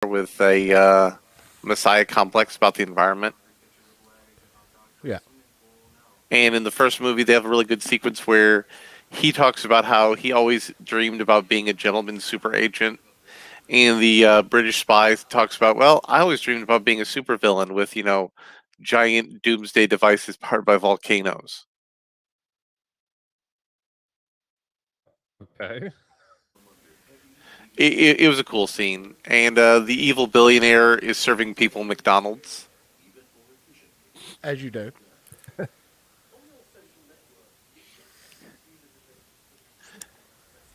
with a messiah complex about the environment. Yeah. And in the first movie, they have a really good sequence where he talks about how he always dreamed about being a gentleman super agent. And the British spy talks about, well, I always dreamed about being a supervillain with, giant doomsday devices powered by volcanoes. Okay. It was a cool scene. And the evil billionaire is serving people McDonald's. As you do.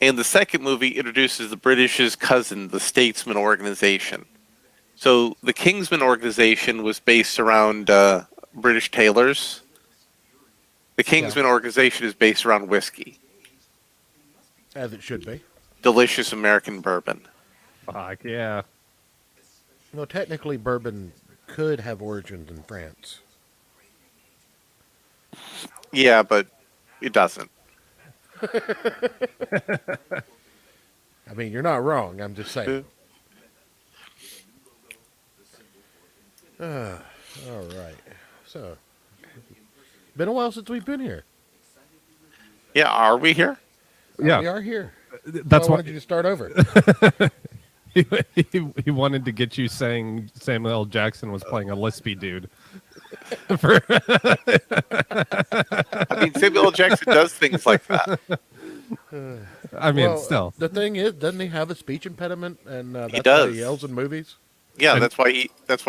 And the second movie introduces the British's cousin, the Statesman Organization. So the Kingsman Organization was based around British tailors. The Yeah. Kingsman Organization is based around whiskey, As it should be. delicious American bourbon. Fuck yeah. Well, technically, bourbon could have origins in France. Yeah, but it doesn't. I mean, you're not wrong. I'm just saying. All right. So, been a while since we've been here. Yeah, are we here? Yeah. We are here. That's I why wanted you to start over. he wanted to get you saying Samuel L. Jackson was playing a lispy dude. For, I mean, Samuel L. Jackson does things like that. I mean, Well, still. the thing is, doesn't he have a speech impediment? And that's why does. he yells in movies? Yeah, And- that's why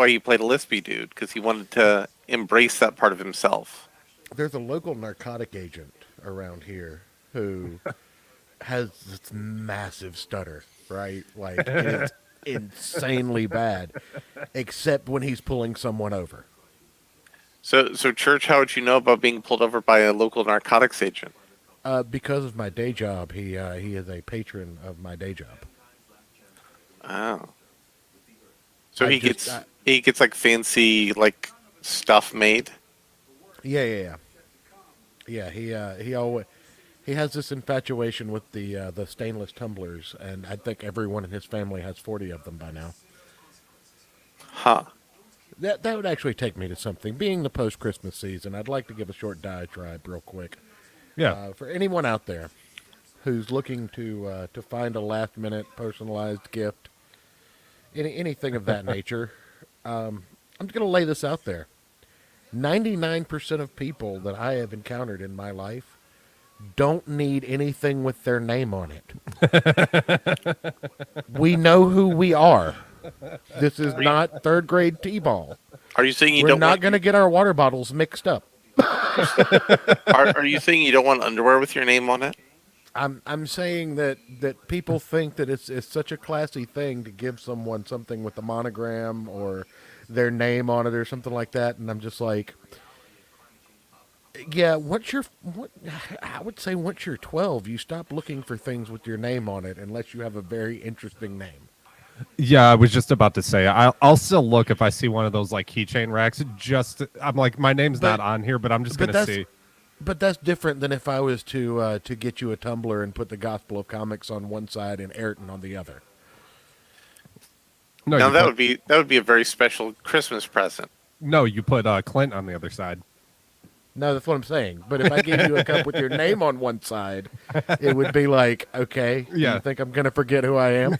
he played a lispy dude, because he wanted to embrace that part of himself. There's a local narcotic agent around here who has this massive stutter, right? Like, it's insanely bad, except when he's pulling someone over. So Church, how would you know about being pulled over by a local narcotics agent? Because of my day job, he is a patron of my day job. Oh, so I he just- gets he gets like fancy like stuff made. Yeah. He has this infatuation with the stainless tumblers, and I think everyone in his family has 40 of them by now. Huh. That would actually take me to something. Being the post Christmas season, I'd like to give a short diatribe real quick. Yeah. For anyone out there who's looking to find a last minute personalized gift, anything of that nature, I'm just going to lay this out there. 99% of people that I have encountered in my life don't need anything with their name on it. We know who we are. This is not third grade T-ball. Are you saying you We're don't not want? going to get our water bottles mixed up. Are you saying you don't want underwear with your name on it? I'm saying that people think that it's such a classy thing to give someone something with a monogram or their name on it or something like that, and I'm just like, yeah. I would say once you're 12, you stop looking for things with your name on it unless you have a very interesting name. Yeah, I was just about to say I'll still look if I see one of those like keychain racks. I'm like, my name's But- not on here, but I'm just but gonna that's- see. But that's different than if I was to get you a tumbler and put the Gospel of Comics on one side and Ayrton on the other. No, Now you that would be a very special Christmas present. you put Clint on the other side. No, that's what I'm saying. But if I gave you a cup with your name on one side, it would be like, okay, Yeah. you think I'm going to forget who I am?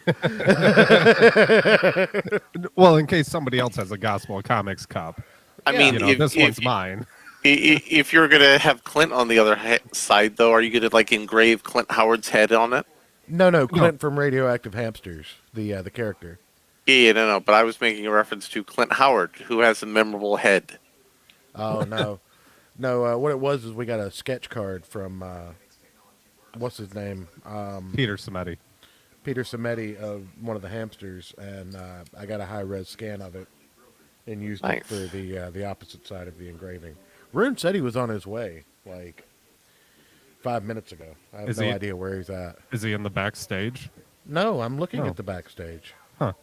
Well, in case somebody else has a Gospel of Comics cup, I Yeah. mean, you know, if, this if, one's mine. if you're gonna have Clint on the other side, though, are you gonna like engrave Clint Howard's head on it? No, Clint from Radioactive Hamsters, the character. Yeah, no. But I was making a reference to Clint Howard, who has a memorable head. Oh, no. No, what it was is we got a sketch card from, what's his name? Peter Samedi. Peter Samedi of one of the hamsters, and I got a high-res scan of it and used Nice. it for the opposite side of the engraving. Rune said he was on his way, like 5 minutes ago. I have Is no he- idea where he's at. Is he in the backstage? No, I'm looking Oh. at the backstage. Huh.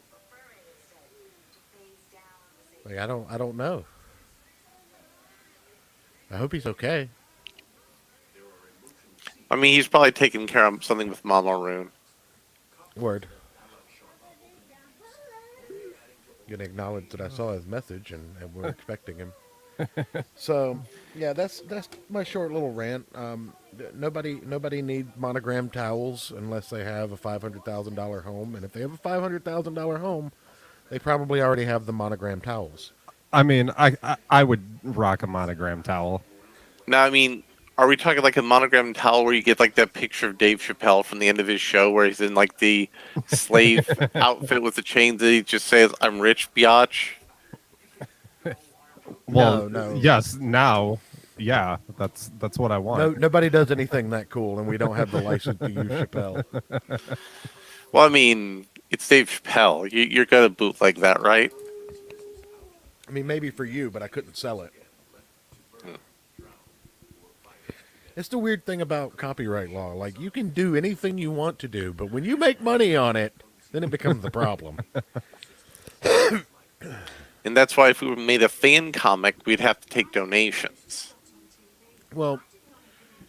Like, I don't know. I hope he's okay. I mean, he's probably taking care of something with Mama Rune. Word. Gonna acknowledge that I saw his message and we're expecting him. So, yeah, that's my short little rant. Nobody needs monogram towels unless they have a $500,000 home, and if they have a $500,000 home, they probably already have the monogram towels. I mean, I would rock a monogram towel. Now, I mean, are we talking like a monogram towel where you get like that picture of Dave Chappelle from the end of his show where he's in like the slave outfit with the chains that he just says, "I'm rich, biatch"? Well, No. yes, now, yeah, that's what I No, want. nobody does anything that cool, and we don't have the license to use Chappelle. Well, I mean, it's Dave Chappelle. You're gonna bootleg that, right? I mean, maybe for you, but I couldn't sell it. It's the weird thing about copyright law. Like, you can do anything you want to do, but when you make money on it, then it becomes the problem. And that's why if we made a fan comic, we'd have to take donations. Well,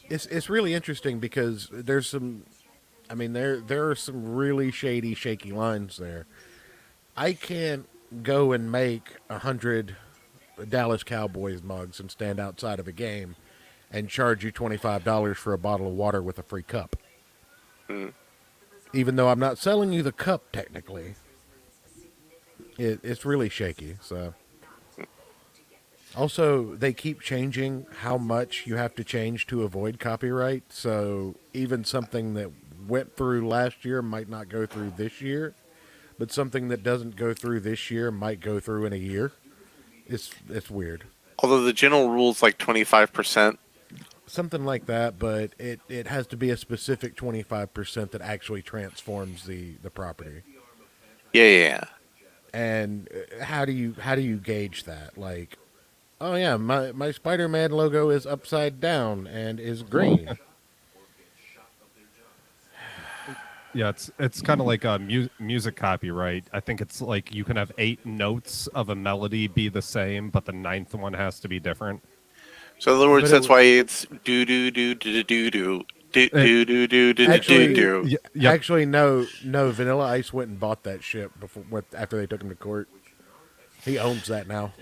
it's really interesting because there's some. I mean, there are some really shady, shaky lines there. I can't go and make 100 Dallas Cowboys mugs and stand outside of a game and charge you $25 for a bottle of water with a free cup. Hmm. Even though I'm not selling you the cup technically, it's really shaky. So, also they keep changing how much you have to change to avoid copyright. So even something that went through last year might not go through this year, but something that doesn't go through this year might go through in a year. It's weird. Although the general rule's like 25%. Something like that, but it has to be a specific 25% that actually transforms the property. Yeah. And how do you gauge that? Like, oh yeah, my Spider-Man logo is upside down and is green. Yeah, it's kind of like a music copyright. I think it's like you can have 8 notes of a melody be the same, but the ninth one has to be different. So in other words, But that's why it's do do do do do do do do do do do do Actually, do. Yep. actually, no. Vanilla Ice went and bought that shit after they took him to court. He owns that now.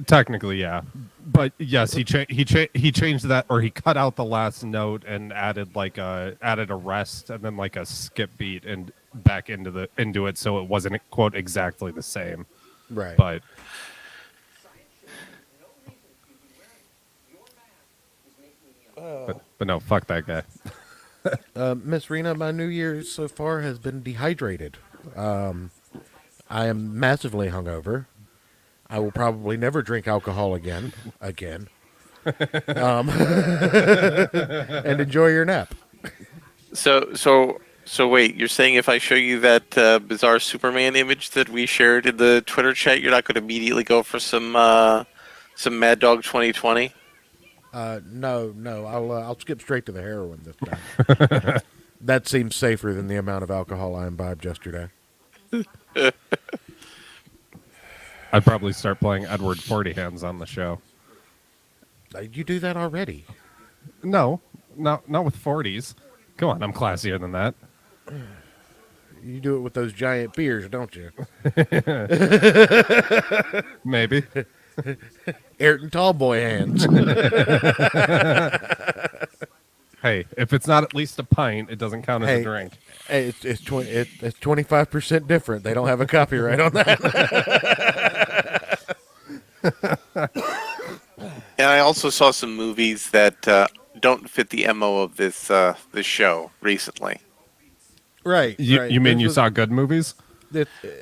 Technically, yeah, but yes, he changed that, or he cut out the last note and added a rest and then like a skip beat and back into it, so it wasn't quote exactly the same. Right. But but no, fuck that guy. Miss Rena, my New Year's so far has been dehydrated. I am massively hungover. I will probably never drink alcohol again. And enjoy your nap. So wait, you're saying if I show you that bizarre Superman image that we shared in the Twitter chat, you're not going to immediately go for some Mad Dog 2020? No. I'll skip straight to the heroin this time. That seems safer than the amount of alcohol I imbibed yesterday. I'd probably start playing Edward Forty Hands on the show. You do that already. No, not with 40s. Come on, I'm classier than that. You do it with those giant beers, don't you? Maybe. Ayrton Tallboy hands. Hey, if it's not at least a pint, it doesn't count as Hey. a drink. Hey, it's 25% different. They don't have a copyright on that. And I also saw some movies that don't fit the MO of this show recently. Right. You mean This you was- saw good movies?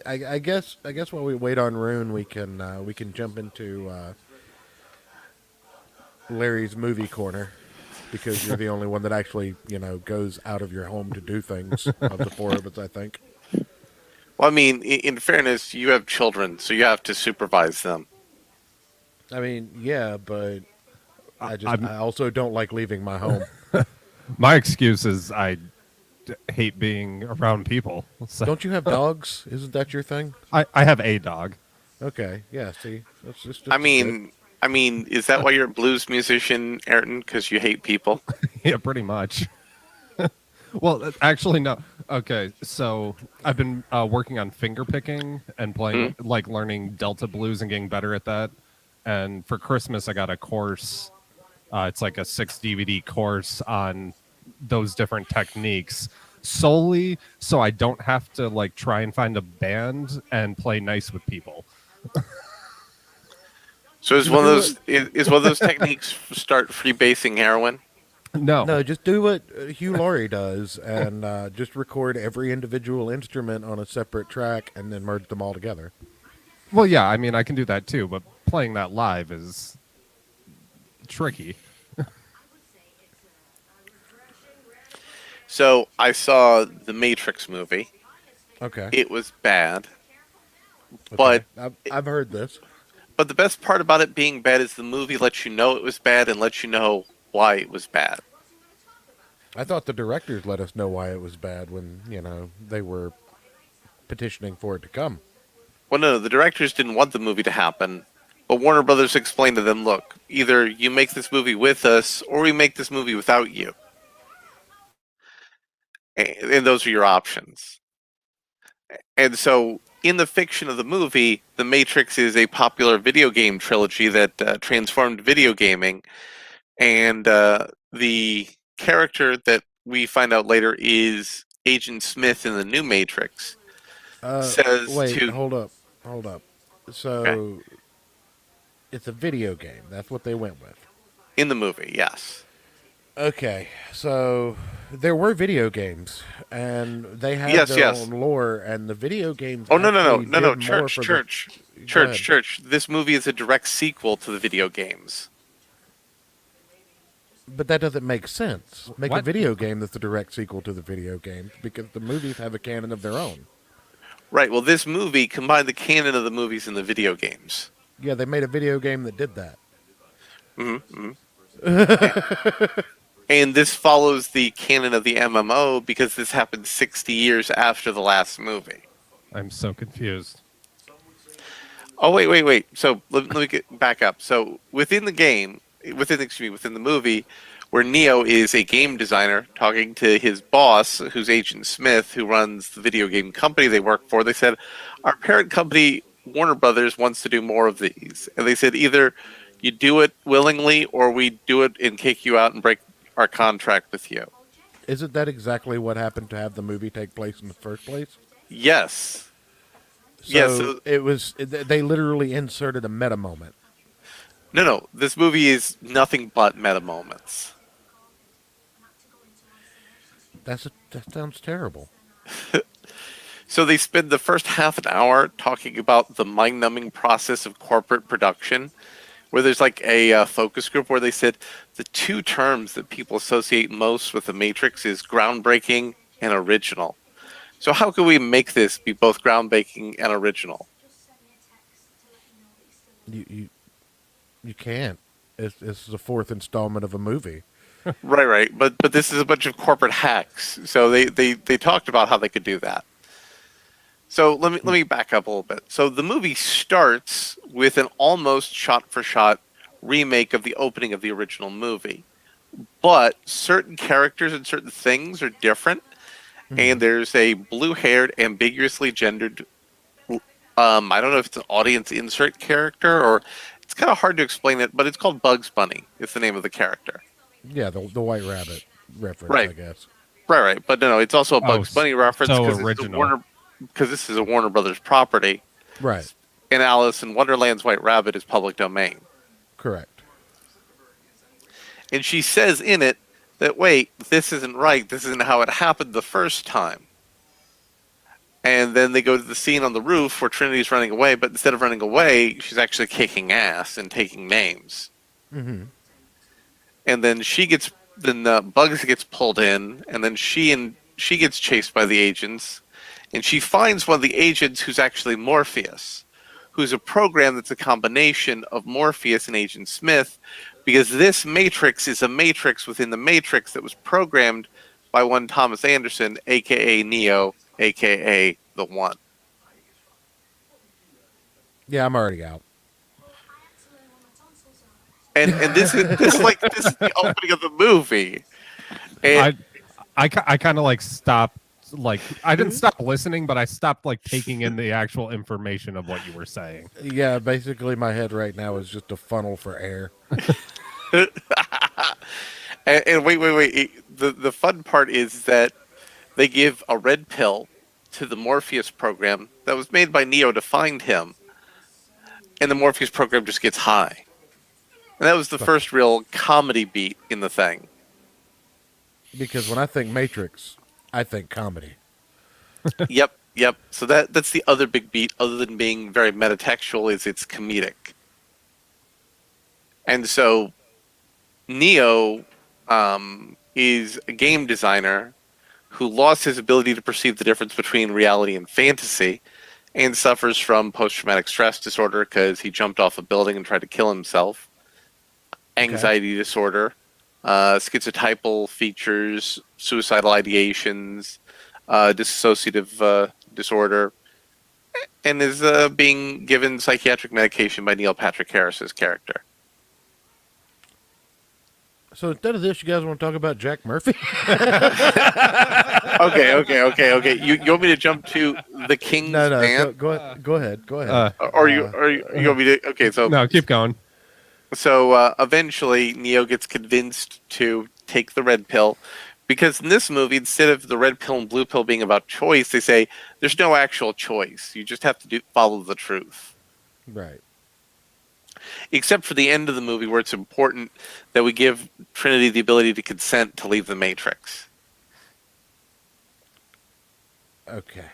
I guess while we wait on Rune, we can jump into Larry's movie corner because you're the only one that actually goes out of your home to do things of the four of us. I think. Well, I mean, in fairness, you have children, so you have to supervise them. I mean, yeah, but I I'm- also don't like leaving my home. My excuse is I hate being around people. So Don't you have dogs? Isn't that your thing? I have a dog. Okay, yeah. See, that's just. I mean, is that why you're a blues musician, Ayrton? Because you hate people? Yeah, pretty much. Well, actually, no. Okay, so I've been working on finger picking and playing, Mm. like learning Delta blues and getting better at that. And for Christmas, I got a course. It's like a 6 DVD course on those different techniques solely so I don't have to like try and find a band and play nice with people. So is Just one of do it. those is one of those techniques start freebasing heroin? No. No, just do what Hugh Laurie does, and just record every individual instrument on a separate track, and then merge them all together. Well, yeah, I mean, I can do that too, but playing that live is tricky. So I saw the Matrix movie. Okay. It was bad, Okay. but I've heard this. but the best part about it being bad is the movie lets you know it was bad and lets you know why it was bad. I thought the directors let us know why it was bad when they were petitioning for it to come. Well, no, the directors didn't want the movie to happen, but Warner Brothers explained to them, look, either you make this movie with us or we make this movie without you. And those are your options. And so, in the fiction of the movie, The Matrix is a popular video game trilogy that transformed video gaming. And the character that we find out later is Agent Smith in the new Matrix says Wait, to. hold up. Okay, So it's a video game. That's what they went with. in the movie, yes. Okay, so there were video games, and they had Yes, their yes. own lore, and the video games Oh, actually no. did more Church, for the. church, Go ahead. church. This movie is a direct sequel to the video games. But that doesn't make sense. Make a What? video game that's a direct sequel to the video games because the movies have a canon of their own. Right. Well, this movie combined the canon of the movies and the video games. Yeah, they made a video game that did that. Hmm. And this follows the canon of the MMO because this happened 60 years after the last movie. I'm so confused. Oh, wait. So let me get back up. So within the game, within the movie, where Neo is a game designer talking to his boss, who's Agent Smith, who runs the video game company they work for, they said, our parent company, Warner Brothers, wants to do more of these. And they said, either you do it willingly or we do it and kick you out and break our contract with you. Isn't that exactly what happened to have the movie take place in the first place? Yes. So Yeah, so it was. They literally inserted a meta moment. no. This movie is nothing but meta moments. That sounds terrible. So they spend the first half an hour talking about the mind-numbing process of corporate production, where there's like a focus group where they said the two terms that people associate most with the Matrix is groundbreaking and original. So how can we make this be both groundbreaking and original? You can't. It's the fourth installment of a movie. Right. But this is a bunch of corporate hacks. So they talked about how they could do that. So let me back up a little bit. So the movie starts with an almost shot-for-shot remake of the opening of the original movie, but certain characters and certain things are different. And there's a blue-haired, ambiguously gendered. I don't know if it's an audience insert character or it's kind of hard to explain it, but it's called Bugs Bunny. It's the name of the character. Yeah, the White Rabbit reference, Right. I guess. Right. But no, it's also a Oh, Bugs Bunny reference so because original. this is a Warner Brothers property. Right. And Alice in Wonderland's White Rabbit is public domain. Correct. And she says in it that, wait, this isn't right. This isn't how it happened the first time. And then they go to the scene on the roof where Trinity's running away, but instead of running away, she's actually kicking ass and taking names. Mm-hmm. And then Bugs gets pulled in, and then she gets chased by the agents, and she finds one of the agents who's actually Morpheus, who's a program that's a combination of Morpheus and Agent Smith, because this Matrix is a Matrix within the Matrix that was programmed by one Thomas Anderson, aka Neo, aka the One. Yeah, I'm already out. And this is the opening of the movie. And I kind of like stopped. Like I didn't stop listening, but I stopped like taking in the actual information of what you were saying. Yeah, basically my head right now is just a funnel for air. And wait. The fun part is that they give a red pill to the Morpheus program that was made by Neo to find him, and the Morpheus program just gets high. And that was the first real comedy beat in the thing. Because when I think Matrix, I think comedy. Yep. So that's the other big beat, other than being very metatextual, is it's comedic. And so Neo is a game designer who lost his ability to perceive the difference between reality and fantasy, and suffers from post-traumatic stress disorder because he jumped off a building and tried to kill himself, anxiety disorder, schizotypal features, suicidal ideations, dissociative disorder, and is being given psychiatric medication by Neil Patrick Harris's character. So instead of this, you guys want to talk about Jack Murphy? Okay. You want me to jump to the King's No, Band? go ahead. Or you want me to? Okay, so No, keep going. So eventually, Neo gets convinced to take the red pill, because in this movie, instead of the red pill and blue pill being about choice, they say there's no actual choice. You just have to follow the truth. Right. Except for the end of the movie, where it's important that we give Trinity the ability to consent to leave the Matrix. Okay.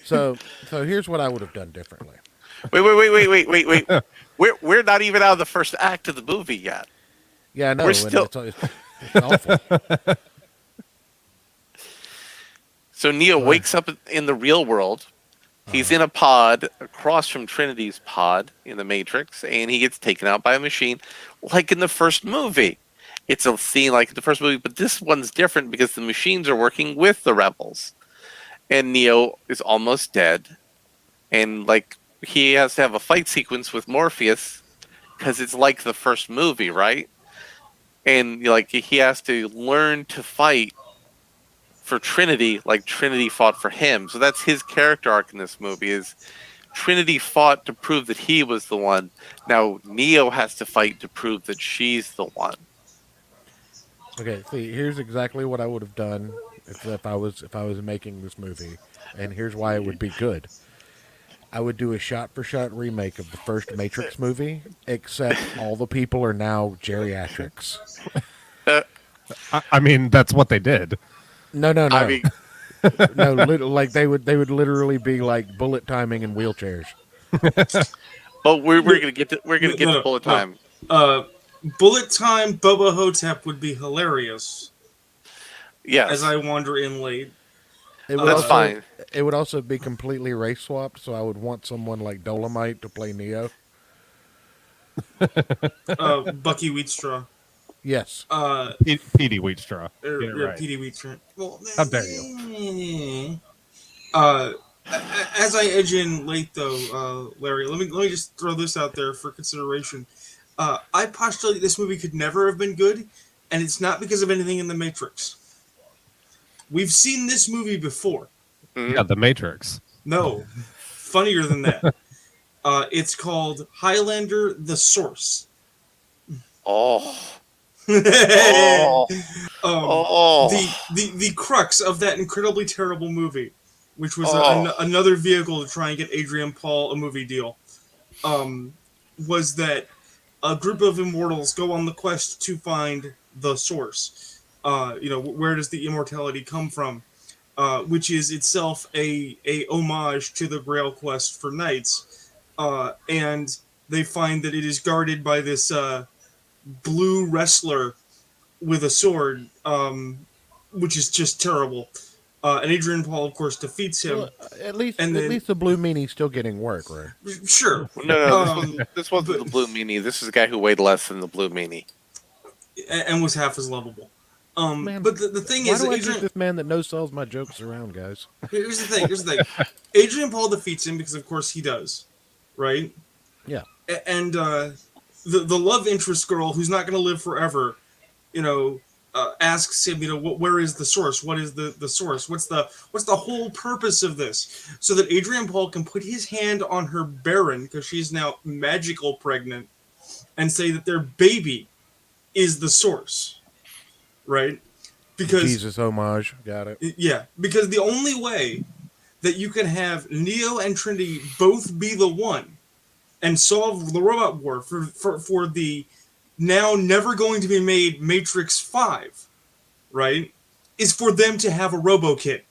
So here's what I would have done differently. Wait. We're not even out of the first act of the movie yet. Yeah, I know. We're and still- it's awful. So Neo wakes up in the real world. He's in a pod across from Trinity's pod in the Matrix, and he gets taken out by a machine, like in the first movie. It's a scene like the first movie, but this one's different because the machines are working with the rebels. And Neo is almost dead. And like he has to have a fight sequence with Morpheus because it's like the first movie, right? And like he has to learn to fight for Trinity like Trinity fought for him. So that's his character arc in this movie, is Trinity fought to prove that he was the one. Now Neo has to fight to prove that she's the one. Okay, see, here's exactly what I would have done if I was making this movie, and here's why it would be good. I would do a shot-for-shot remake of the first Matrix movie, except all the people are now geriatrics. I mean, that's what they did. No. I mean, No, like they would literally be like bullet timing in wheelchairs. but we're gonna get to bullet time. Bullet time Bubba Hotep would be hilarious. Yes, As I wander in late. It would that's also, fine. It would also be completely race swapped, so I would want someone like Dolomite to play Neo. Bucky Wheatstraw. Yes. Petey Wheatstraw. Get it right. Petey Wheatstraw. Well, How dare you? As I edge in late, though, Larry, let me just throw this out there for consideration. I postulate this movie could never have been good, and it's not because of anything in The Matrix. We've seen this movie before. Yeah, The Matrix. No, funnier than that. It's called Highlander: The Source. Oh. The crux of that incredibly terrible movie, which was another vehicle to try and get Adrian Paul a movie deal, was that a group of immortals go on the quest to find the source. Where does the immortality come from? Which is itself a homage to the Grail quest for knights, and they find that it is guarded by this blue wrestler with a sword, which is just terrible. And Adrian Paul, of course, defeats him. Well, at least the Blue Meanie's still getting work, right? Sure. No, this wasn't the Blue Meanie. This is a guy who weighed less than the Blue Meanie. And was half as lovable. Man, but the thing why is, do I get this man that no-sells my jokes around, guys? Here's the thing. Adrian Paul defeats him because, of course, he does. Right? Yeah. And the love interest girl who's not going to live forever, asks him, where is the source? What is the source? What's the whole purpose of this? So that Adrian Paul can put his hand on her Baron, because she's now magical pregnant, and say that their baby is the source, right? Because Jesus homage, got it. yeah, because the only way that you can have Neo and Trinity both be the one and solve the robot war for the now never going to be made Matrix 5, right, is for them to have a RoboKit.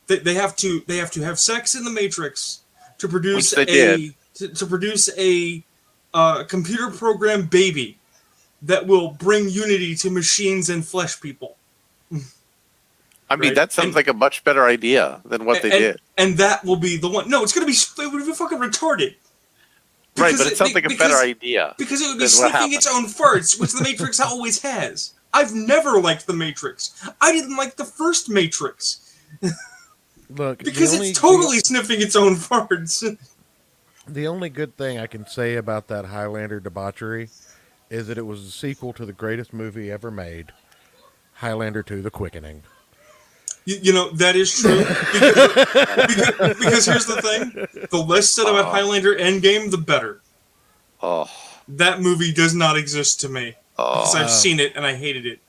They have to have sex in the Matrix to produce to produce a computer program baby that will bring unity to machines and flesh people. I mean, Right. that sounds like a much better idea than what they did. And that will be the one. No, it would be fucking retarded. Right, Because but it sounds like a better idea. Because it would be than what sniffing its own farts, which the Matrix always has. I've never liked the Matrix. I didn't like the first Matrix. Look, Because it's totally sniffing its own farts. the only good thing I can say about that Highlander debauchery is that it was a sequel to the greatest movie ever made, Highlander 2: The Quickening. You know, that is true. Because here's the thing. The less said about Highlander Endgame, the better. Oh, That movie does not exist to me. Because I've seen it and I hated it.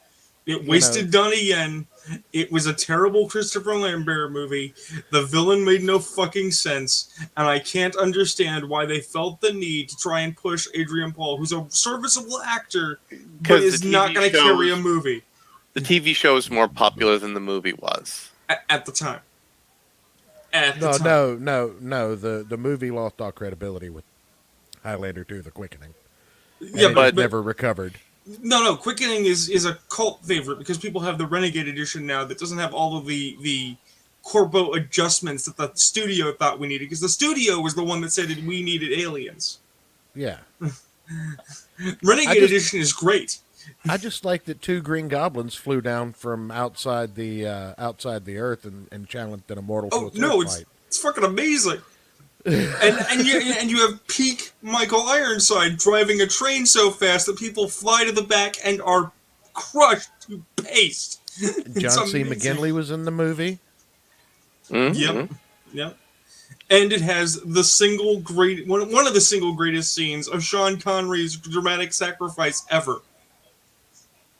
It wasted Donnie Yen. It was a terrible Christopher Lambert movie. The villain made no fucking sense. And I can't understand why they felt the need to try and push Adrian Paul, who's a serviceable actor, but is not going to carry a movie. The TV show is more popular than the movie was. At the time. At the time. No. The movie lost all credibility with Highlander 2: The Quickening. Yeah, but but never recovered. No. Quickening is a cult favorite because people have the Renegade edition now that doesn't have all of the corpo adjustments that the studio thought we needed. Because the studio was the one that said that we needed aliens. Yeah. Renegade edition is great. I just like that 2 Green Goblins flew down from outside the Earth and challenged an immortal to a sword fight. It's fucking amazing. and you have peak Michael Ironside driving a train so fast that people fly to the back and are crushed to paste. John C. McGinley was in the movie. Mm-hmm. Yep. And it has the single one of the single greatest scenes of Sean Connery's dramatic sacrifice ever.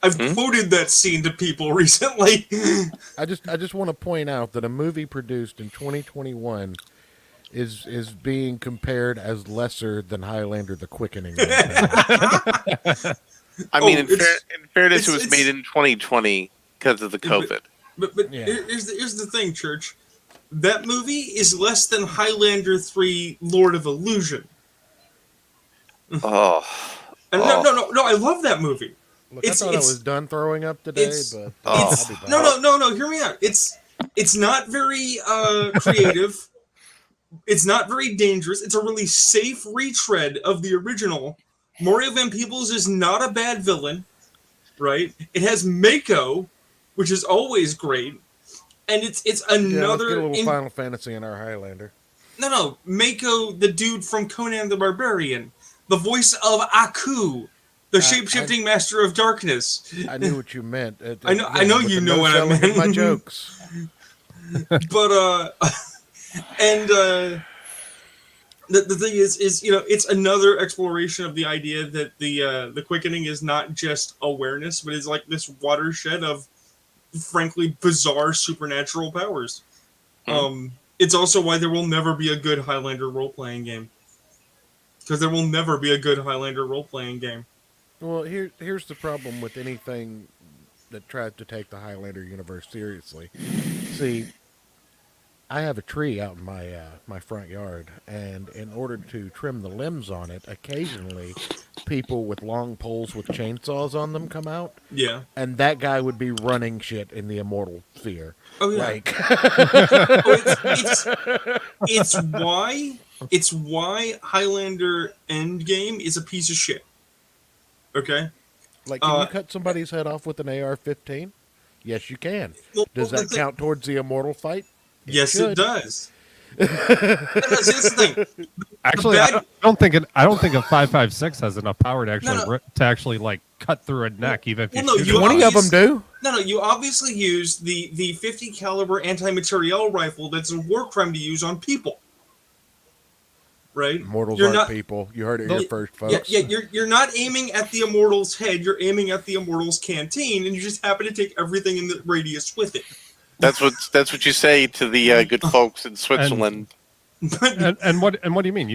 I've quoted that scene to people recently. I just want to point out that a movie produced in 2021 is being compared as lesser than Highlander: The Quickening. I mean, in fairness, it was made in 2020 because of the COVID. But Yeah. here's the thing, Church. That movie is less than Highlander 3: Lord of Illusion. Oh. And no, I love that movie. Look, I thought I was done throwing up today, but I'll be back. No, hear me out. It's not very creative. It's not very dangerous. It's a really safe retread of the original. Mario Van Peebles is not a bad villain, right? It has Mako, which is always great, and it's another. Let's get a little Final Fantasy in our Highlander. No, Mako, the dude from Conan the Barbarian, the voice of Aku, the shape-shifting master of darkness. I knew what you meant. I know you know what I meant. My jokes. But the thing is it's another exploration of the idea that the Quickening is not just awareness, but is like this watershed of frankly bizarre supernatural powers. It's also why there will never be a good Highlander role-playing game. Because there will never be a good Highlander role-playing game. Well, here's the problem with anything that tries to take the Highlander universe seriously. See, I have a tree out in my front yard, and in order to trim the limbs on it, occasionally people with long poles with chainsaws on them come out. Yeah. And that guy would be running shit in the immortal sphere. Oh yeah. Like, it's why Highlander Endgame is a piece of shit. Okay? like, can you cut somebody's head off with an AR-15? Yes, you can. Does that count towards the immortal fight? Yes, it does. That's the thing. Actually, I don't think a 5.56 has enough power to actually cut through a neck, even if you well, no, shoot you it. 20 of them do. No, you obviously use the 50 caliber anti-materiel rifle that's a war crime to use on people. Right? Immortals You're aren't not people. You heard it here first, yeah, folks. yeah, you're not aiming at the Immortal's head, you're aiming at the Immortal's canteen, and you just happen to take everything in the radius with it. That's what you say to the good folks in Switzerland. And what do you mean?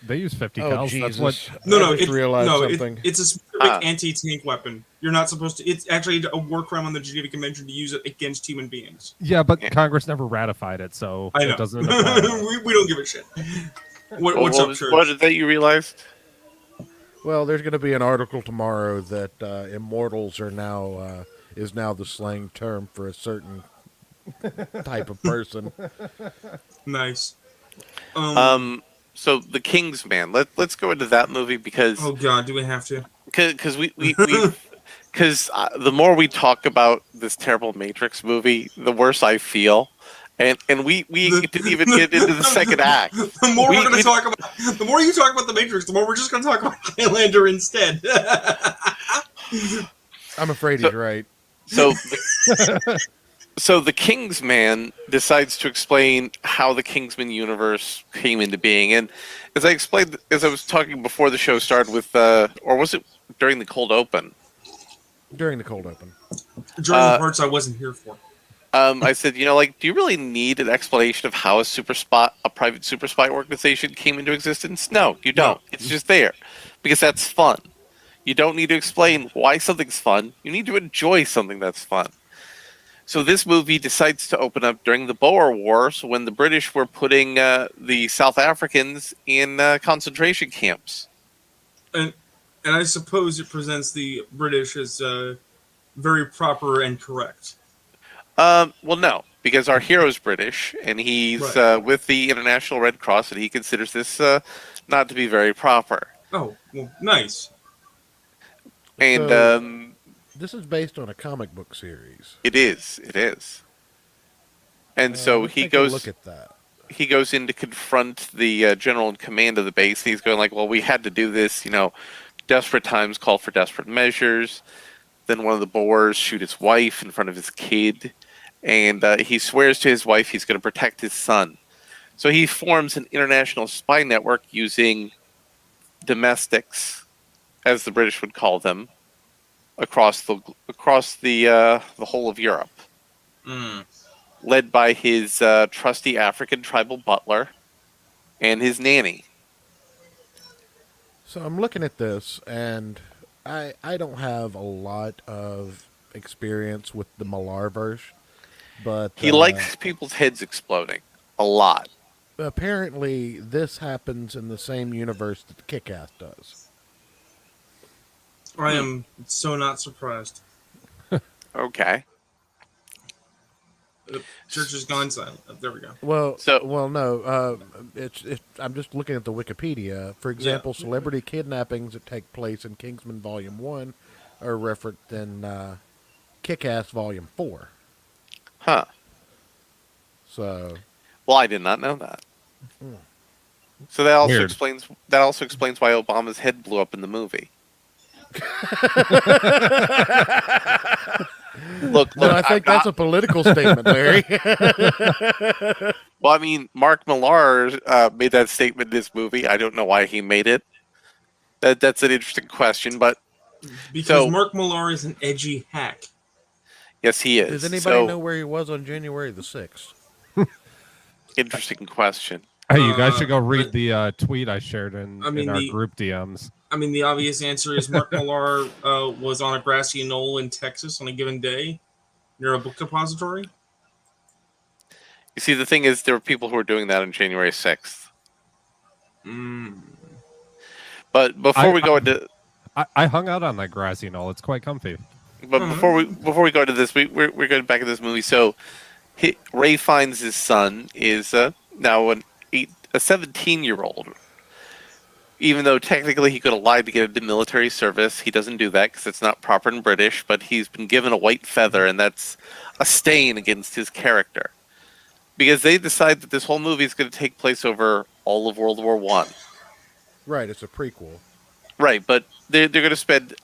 They use 50 Oh, cals. Jesus. That's what. No, I just realized something. it's a specific anti-tank weapon. You're not supposed to. It's actually a war crime on the Geneva Convention to use it against human beings. Yeah, but Congress never ratified it, so I know. it doesn't apply. we don't give a shit. What's up, Church? What is that you realized? Well, there's going to be an article tomorrow that immortals are now is now the slang term for a certain type of person. Nice. So the Kingsman. Let's go into that movie because Oh God, do we have to? because the more we talk about this terrible Matrix movie, the worse I feel. And we didn't even get into the second act. The more we're going to talk about, the more you talk about the Matrix, the more we're just going to talk about Highlander instead. I'm afraid he's right. So, so the Kingsman decides to explain how the Kingsman universe came into being, and as I explained, as I was talking before the show started with, or was it during the cold open? During the cold open. During the parts I wasn't here for. I said, do you really need an explanation of how a private super spy organization came into existence? No, you don't. No. It's just there because that's fun. You don't need to explain why something's fun. You need to enjoy something that's fun. So this movie decides to open up during the Boer War, so when the British were putting the South Africans in concentration camps. And I suppose it presents the British as very proper and correct. Well, no, because our hero's British, and he's Right. with the International Red Cross, and he considers this not to be very proper. Oh, well, nice. And So- This is based on a comic book series. it is. And so Let's he take a goes. look at that. He goes in to confront the general in command of the base. He's going like, "Well, we had to do this. Desperate times call for desperate measures." Then one of the Boers shoot his wife in front of his kid, and he swears to his wife he's going to protect his son. So he forms an international spy network using domestics, as the British would call them, across the whole of Europe, led by his trusty African tribal butler and his nanny. So I'm looking at this, and I don't have a lot of experience with the Malarverse, but He likes people's heads exploding a lot. apparently this happens in the same universe that Kick-Ass does. I am so not surprised. Okay. The church has gone silent. Oh, there we go. Well, So- no. It's. I'm just looking at the Wikipedia. For example, Yeah. celebrity kidnappings that take place in Kingsman Volume 1 are referenced in Kick-Ass Volume 4. Huh. So, Well, I did not know that. So that also Weird. explains why Obama's head blew up in the movie. Look, no, I think that's a political statement, Larry. Well, I mean, Mark Millar made that statement in this movie. I don't know why he made it. That's an interesting question, but Because So- Mark Millar is an edgy hack. yes, he is. Does anybody So, know where he was on January the 6th? interesting question. Hey, you guys should go but- read the tweet I shared in our the- group DMs. I mean, the obvious answer is Mark Millar was on a grassy knoll in Texas on a given day near a book depository. You see, the thing is, there were people who were doing that on January 6th. But before we go into I hung out on that grassy knoll. It's quite comfy. But before we go to this, we're going back to this movie. So Ray finds his son is now a 17-year-old. Even though technically he could have lied to get into military service, he doesn't do that because it's not proper in British. But he's been given a white feather, and that's a stain against his character. Because they decide that this whole movie is going to take place over all of World War One. Right, it's a prequel. Right, but they're going to spend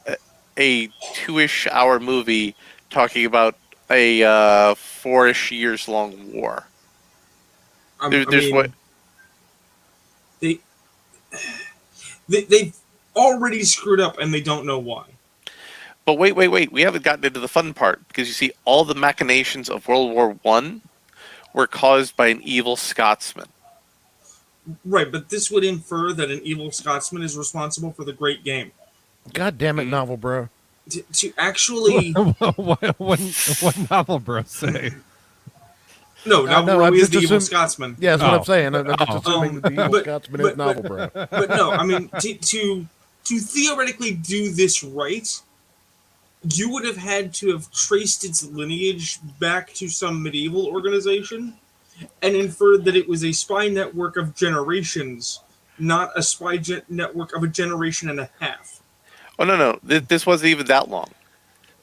a 2-ish hour movie talking about a 4-ish years long war. I There's what. mean, they they've already screwed up and they don't know why. But wait. We haven't gotten into the fun part, because you see, all the machinations of World War One were caused by an evil Scotsman. Right, but this would infer that an evil Scotsman is responsible for the Great Game. God damn it, novel bro. To actually what novel bro say? no, No, Bro I'm is just the evil assuming- Scotsman. Yeah, that's what Oh. I'm saying. I'm just assuming that the evil But- Scotsman but- is novel bro. But no, I mean to theoretically do this right, you would have had to have traced its lineage back to some medieval organization and inferred that it was a spy network of generations, not a spy network of a generation and a half. Oh no, this wasn't even that long.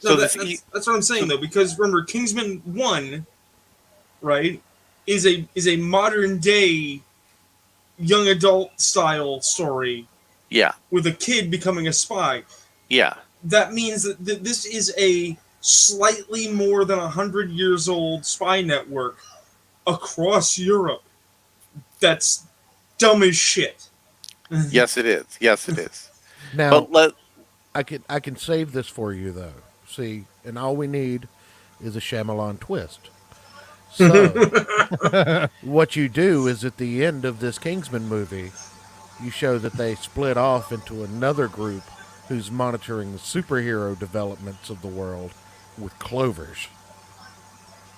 No, So that's what I'm saying though, because remember, Kingsman 1, right, is a modern day young adult style story yeah, with a kid becoming a spy. yeah. That means that this is a slightly more than 100 years old spy network across Europe. That's dumb as shit. Yes, it is. Yes, it is. Now, But I can save this for you though. See, and all we need is a Shyamalan twist. So, what you do is at the end of this Kingsman movie, you show that they split off into another group who's monitoring the superhero developments of the world with clovers.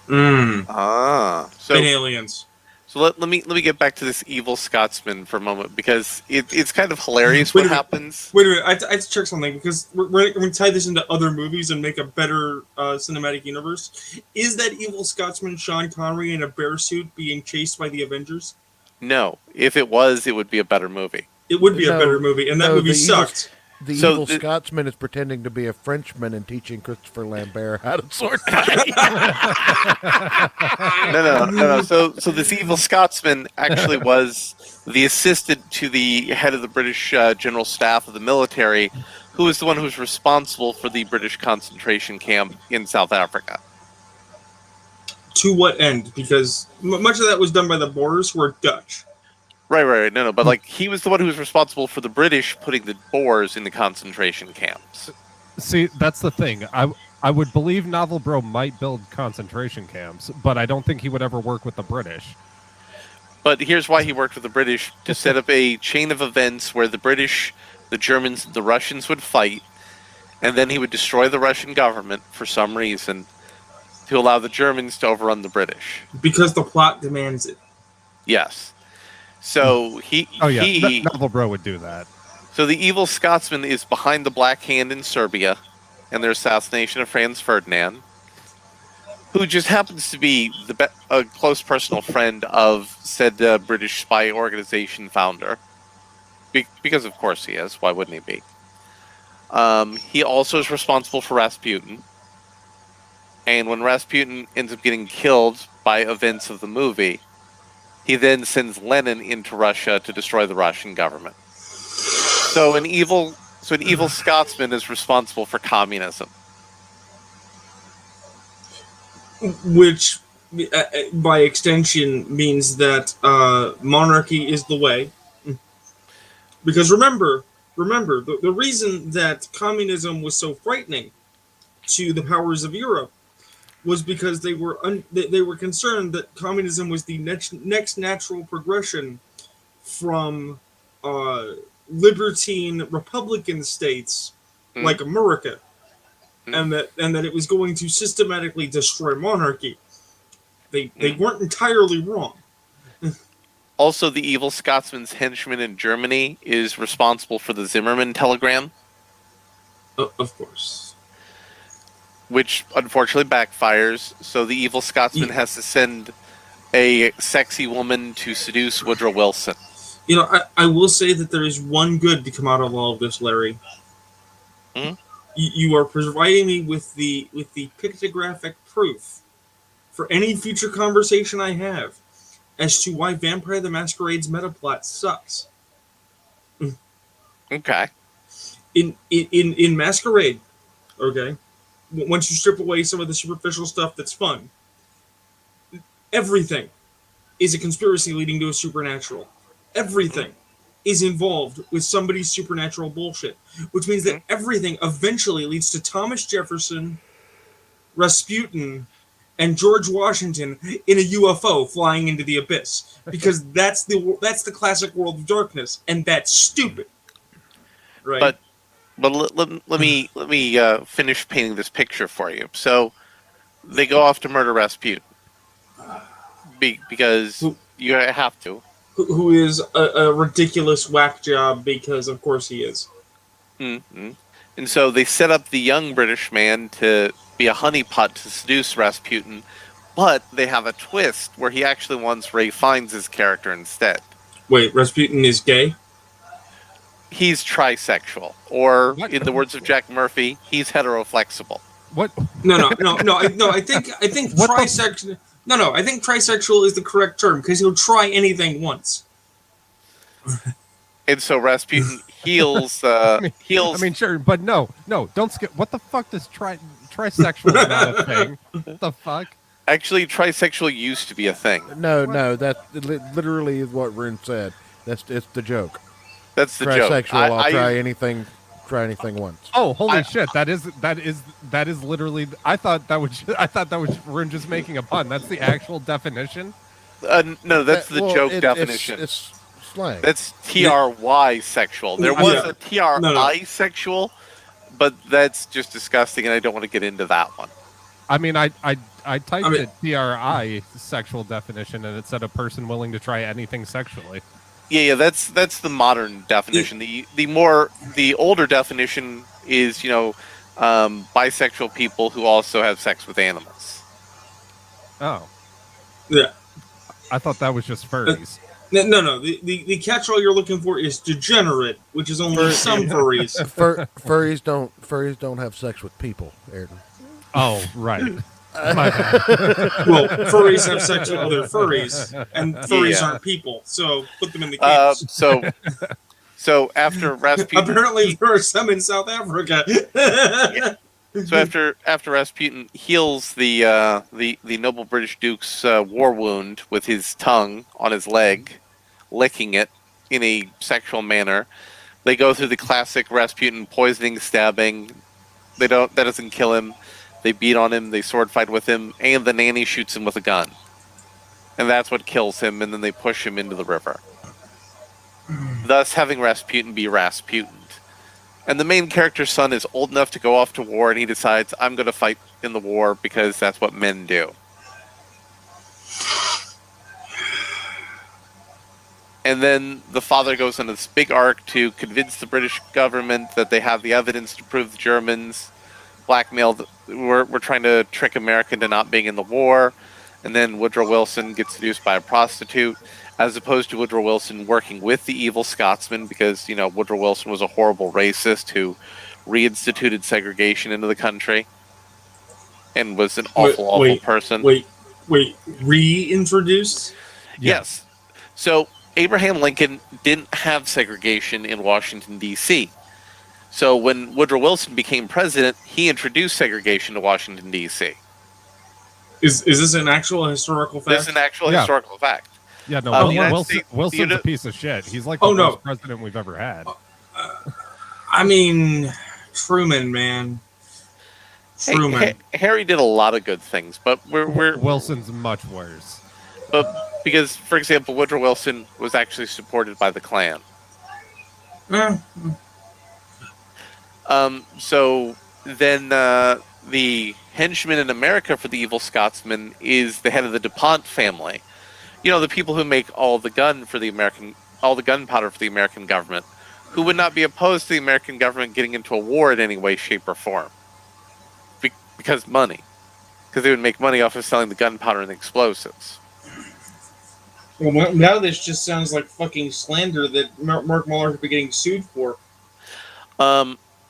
And so aliens. let me get back to this evil Scotsman for a moment, because it's kind of hilarious Wait what a minute. happens. Wait a minute, I have to check something, because we're going to tie this into other movies and make a better cinematic universe. Is that evil Scotsman Sean Connery in a bear suit being chased by the Avengers? No, if it was, it would be a better movie. It would be a No, better movie, and that no, movie the evil- sucked. The So evil the- Scotsman is pretending to be a Frenchman and teaching Christopher Lambert how to sword fight. No. So this evil Scotsman actually was the assistant to the head of the British General Staff of the military, who was the one who was responsible for the British concentration camp in South Africa. To what end? Because much of that was done by the Boers, who are Dutch. Right. No. But like, he was the one who was responsible for the British putting the Boers in the concentration camps. See, that's the thing. I would believe Novel Bro might build concentration camps, but I don't think he would ever work with the British. But here's why he worked with the British: to set up a chain of events where the British, the Germans, the Russians would fight, and then he would destroy the Russian government for some reason to allow the Germans to overrun the British. Because the plot demands it. Yes. So Novel Bro would do that. So the evil Scotsman is behind the Black Hand in Serbia and their assassination of Franz Ferdinand, who just happens to be a close personal friend of said British spy organization founder. Because of course he is. Why wouldn't he be? He also is responsible for Rasputin. And when Rasputin ends up getting killed by events of the movie, he then sends Lenin into Russia to destroy the Russian government. So an evil Scotsman is responsible for communism. Which, by extension, means that monarchy is the way. Because remember, the reason that communism was so frightening to the powers of Europe was because they were concerned that communism was the next natural progression from libertine republican states like America, and that it was going to systematically destroy monarchy. They weren't entirely wrong. Also, the evil Scotsman's henchman in Germany is responsible for the Zimmermann telegram, Of course. which unfortunately backfires. So the evil Scotsman has to send a sexy woman to seduce Woodrow Wilson. You know, I will say that there is one good to come out of all of this, Larry. Hmm? You are providing me with the pictographic proof for any future conversation I have as to why Vampire the Masquerade's metaplot sucks. Okay. In Masquerade, Okay, once you strip away some of the superficial stuff that's fun, everything is a conspiracy leading to a supernatural. Everything is involved with somebody's supernatural bullshit, which means that Mhm. everything eventually leads to Thomas Jefferson, Rasputin, and George Washington in a UFO flying into the abyss, because that's the classic world of darkness, and that's stupid, right? But let me finish painting this picture for you. So they go off to murder Rasputin because Who you have to. who is a ridiculous whack job because of course he is. Hmm. And so they set up the young British man to be a honeypot to seduce Rasputin, but they have a twist where he actually wants Ray Fiennes' character instead. Wait, Rasputin is gay? He's trisexual, or What? in the words of Jack Murphy, he's heteroflexible. What? No. I think What the- trisexual. No. I think trisexual is the correct term because he'll try anything once. And so Rasputin heals I mean, sure, but no, don't skip. What the fuck does trisexual is not a thing? What the fuck? Actually, trisexual used to be a thing. No, that literally is what Rune said. It's the joke. That's the joke. Trisexual. I'll try anything. Try anything once. Oh, holy shit! That is literally. I thought that was Rune just making a pun. That's the actual definition. No, that's the Well, joke definition. It's slang. That's TRY sexual. There was Yeah. a TRI No. sexual, but that's just disgusting, and I don't want to get into that one. I mean, I typed it TRI sexual definition, and it said a person willing to try anything sexually. Yeah, that's the modern definition. The older definition is bisexual people who also have sex with animals. Oh, Yeah. I thought that was just furries. No. The catch-all you're looking for is degenerate, which is only some furries. Furries don't have sex with people, Ayrton. Oh, right. My bad. Well, furries have sex with other furries, and furries Yeah. aren't people, so put them in the cage. So after Rasputin, Apparently, there are some in South Africa. after Rasputin heals the noble British Duke's war wound with his tongue on his leg, licking it in a sexual manner, they go through the classic Rasputin poisoning, stabbing. That doesn't kill him. They beat on him, they sword fight with him, and the nanny shoots him with a gun. And that's what kills him, and then they push him into the river. Thus having Rasputin be Rasputin. And the main character's son is old enough to go off to war, and he decides, I'm going to fight in the war because that's what men do. And then the father goes on this big arc to convince the British government that they have the evidence to prove the Germans blackmailed. We're trying to trick America into not being in the war. And then Woodrow Wilson gets seduced by a prostitute, as opposed to Woodrow Wilson working with the evil Scotsman, because, Woodrow Wilson was a horrible racist who reinstituted segregation into the country and was an awful person. Wait, reintroduced? Yes. So Abraham Lincoln didn't have segregation in Washington, D.C. So when Woodrow Wilson became president, he introduced segregation to Washington, D.C. Is this an actual historical fact? This is an actual historical fact. Yeah, no, the United States- Wilson's a piece of shit. He's like Oh, the no. worst president we've ever had. I mean, Truman, man. Truman. Harry did a lot of good things, but we're Wilson's much worse. but because, for example, Woodrow Wilson was actually supported by the Klan. Eh, So then the henchman in America for the evil Scotsman is the head of the DuPont family. The people who make all the gunpowder for the American government, who would not be opposed to the American government getting into a war in any way, shape, or form. Because money. Because they would make money off of selling the gunpowder and the explosives. well, now this just sounds like fucking slander that Mark Mueller could be getting sued for.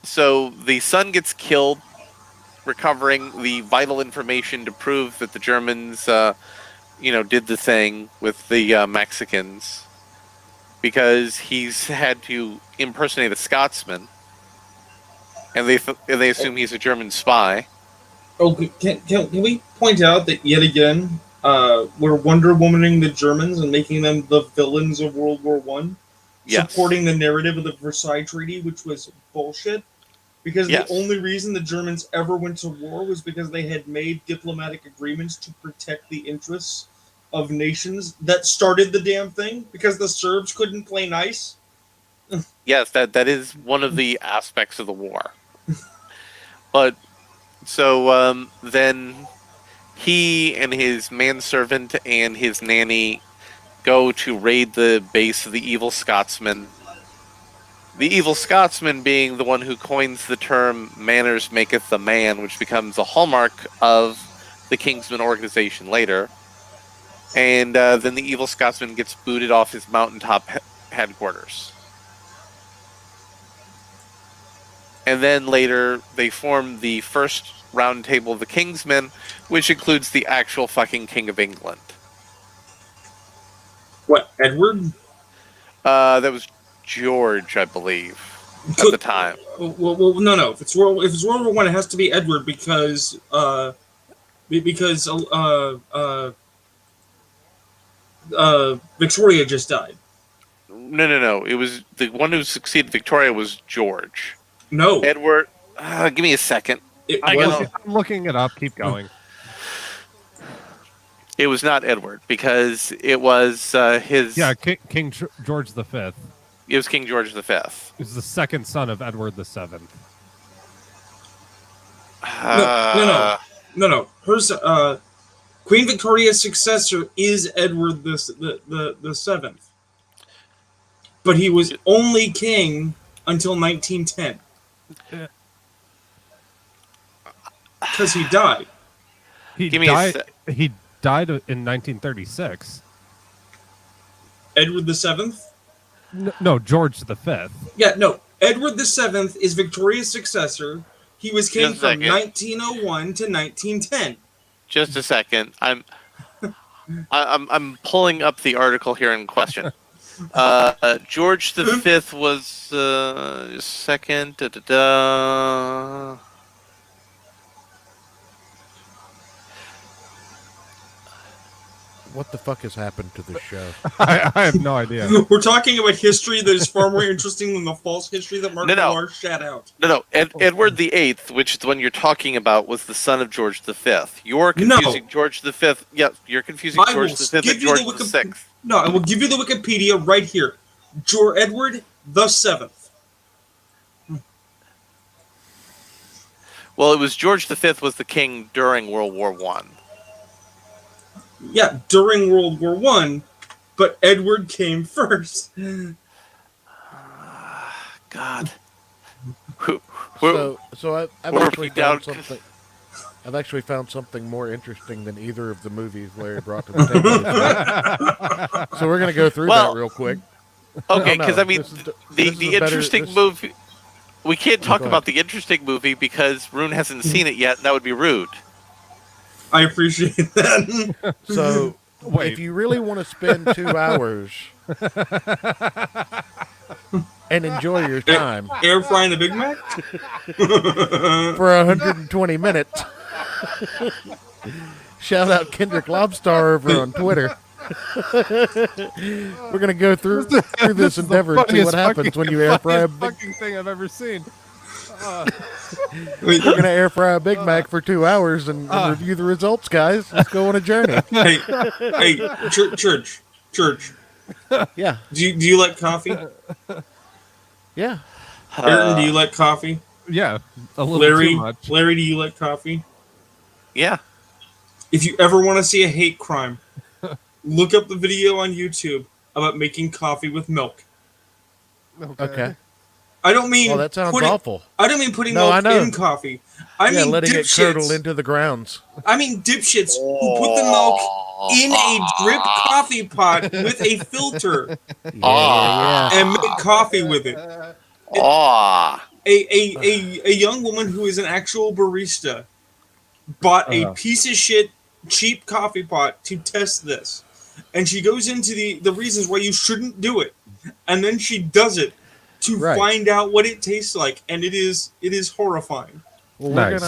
So the son gets killed, recovering the vital information to prove that the Germans, did the thing with the Mexicans, because he's had to impersonate a Scotsman. and they assume he's a German spy. Oh, can we point out that yet again, we're Wonder Womaning the Germans and making them the villains of World War One, Yes. supporting the narrative of the Versailles Treaty, which was bullshit. Because Yes. the only reason the Germans ever went to war was because they had made diplomatic agreements to protect the interests of nations that started the damn thing. Because the Serbs couldn't play nice. Yes, that is one of the aspects of the war. But so then he and his manservant and his nanny go to raid the base of the evil Scotsman. The evil Scotsman being the one who coins the term "manners maketh the man," which becomes a hallmark of the Kingsman organization later. And then the evil Scotsman gets booted off his mountaintop headquarters. And then later, they form the first round table of the Kingsmen, which includes the actual fucking King of England. What, Edward? That was George, I believe, at the time. Well, no. If it's World War One, it has to be Edward because Victoria just died. No. It was the one who succeeded Victoria was George. No, Edward. Give me a second. I'm looking it up. Keep going. It was not Edward because it was his. Yeah, King George V. It was King George V. He's the second son of Edward VII. No. Her Queen Victoria's successor is Edward the Seventh, but he was only king until 1910 because he died. He died in 1936. Edward the Seventh. No, George V. Yeah, no. Edward the Seventh is Victoria's successor. He was king Just a from second. 1901 to 1910. Just a second. I'm pulling up the article here in question. George V was second. What the fuck has happened to this show? I have no idea. We're talking about history that is far more interesting than the false history that Mark Millar shat out. No. Edward VIII, which is the one you're talking about, was the son of George V. You're confusing George V. Yeah, you're confusing George V and George VI. No, I will give you the Wikipedia right here. Edward the Seventh. Well, it was George V was the king during World War One. Yeah, during World War One, but Edward came first. God. So I've we're actually down- found something. I've actually found something more interesting than either of the movies Larry brought to the table. So we're gonna go through that real quick. Okay, No, because I mean, this is the interesting movie. We can't talk about the interesting movie because Rune hasn't seen it yet, and that would be rude. I appreciate that. So, Wait. if you really want to spend 2 hours and enjoy your time Air frying a Big Mac? for 120 minutes, shout out Kendrick Lobstar over on Twitter. We're gonna go through this endeavor and see what happens when you air fry a big. fucking thing I've ever seen. We're gonna air fry a Big Mac for 2 hours and review the results, guys. Let's go on a journey. Hey, church. Yeah, Do you like coffee? yeah. Ayrton, do you like coffee? Yeah, a little too much. Larry, do you like coffee? Yeah. If you ever want to see a hate crime, look up the video on YouTube about making coffee with milk. Okay. I don't mean. Well, that sounds awful. I don't mean putting No, I milk know. in coffee. I mean letting it curdle dipshits. into the grounds. I mean dipshits who put the milk in a drip coffee pot with a filter Yeah. and make coffee with it. A young woman who is an actual barista bought a piece of shit cheap coffee pot to test this, and she goes into the reasons why you shouldn't do it, and then she does it, to Right. find out what it tastes like, and it is horrifying. Well, Nice.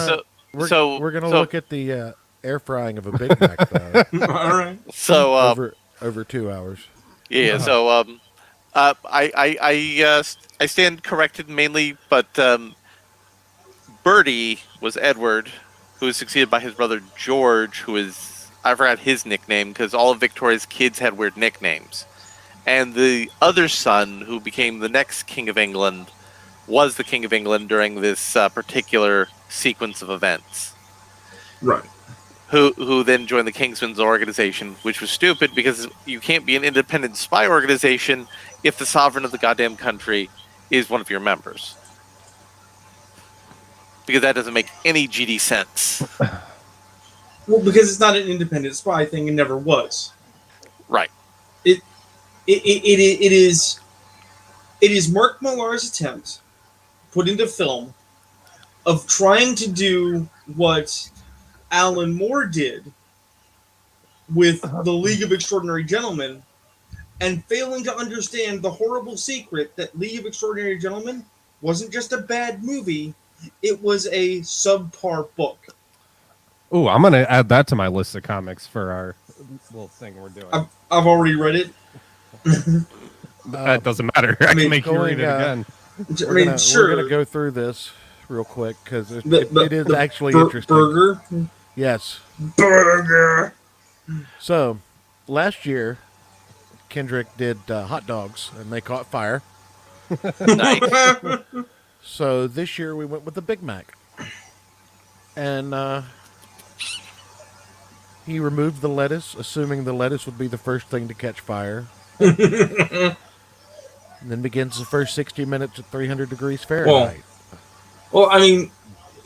we're gonna look at the air frying of a Big Mac though. All right. over 2 hours. yeah. So I stand corrected mainly, but Bertie was Edward, who was succeeded by his brother George, who is, I forgot his nickname because all of Victoria's kids had weird nicknames. And the other son, who became the next King of England, was the King of England during this particular sequence of events. Right. Who then joined the Kingsmen's organization, which was stupid because you can't be an independent spy organization if the sovereign of the goddamn country is one of your members. Because that doesn't make any GD sense. Well, because it's not an independent spy thing, and never was. Right. It is Mark Millar's attempt, put into film, of trying to do what Alan Moore did with the League of Extraordinary Gentlemen, and failing to understand the horrible secret that League of Extraordinary Gentlemen wasn't just a bad movie, it was a subpar book. Ooh, I'm gonna add that to my list of comics for our little thing we're doing. I've already read it. That doesn't matter. I can make you read it again. Sure. We're gonna go through this real quick because it is the actually interesting. Burger? Yes. Burger! So, last year, Kendrick did hot dogs, and they caught fire. Nice. So this year we went with the Big Mac, and he removed the lettuce, assuming the lettuce would be the first thing to catch fire. And then begins the first 60 minutes at 300 degrees Fahrenheit. Well, I mean,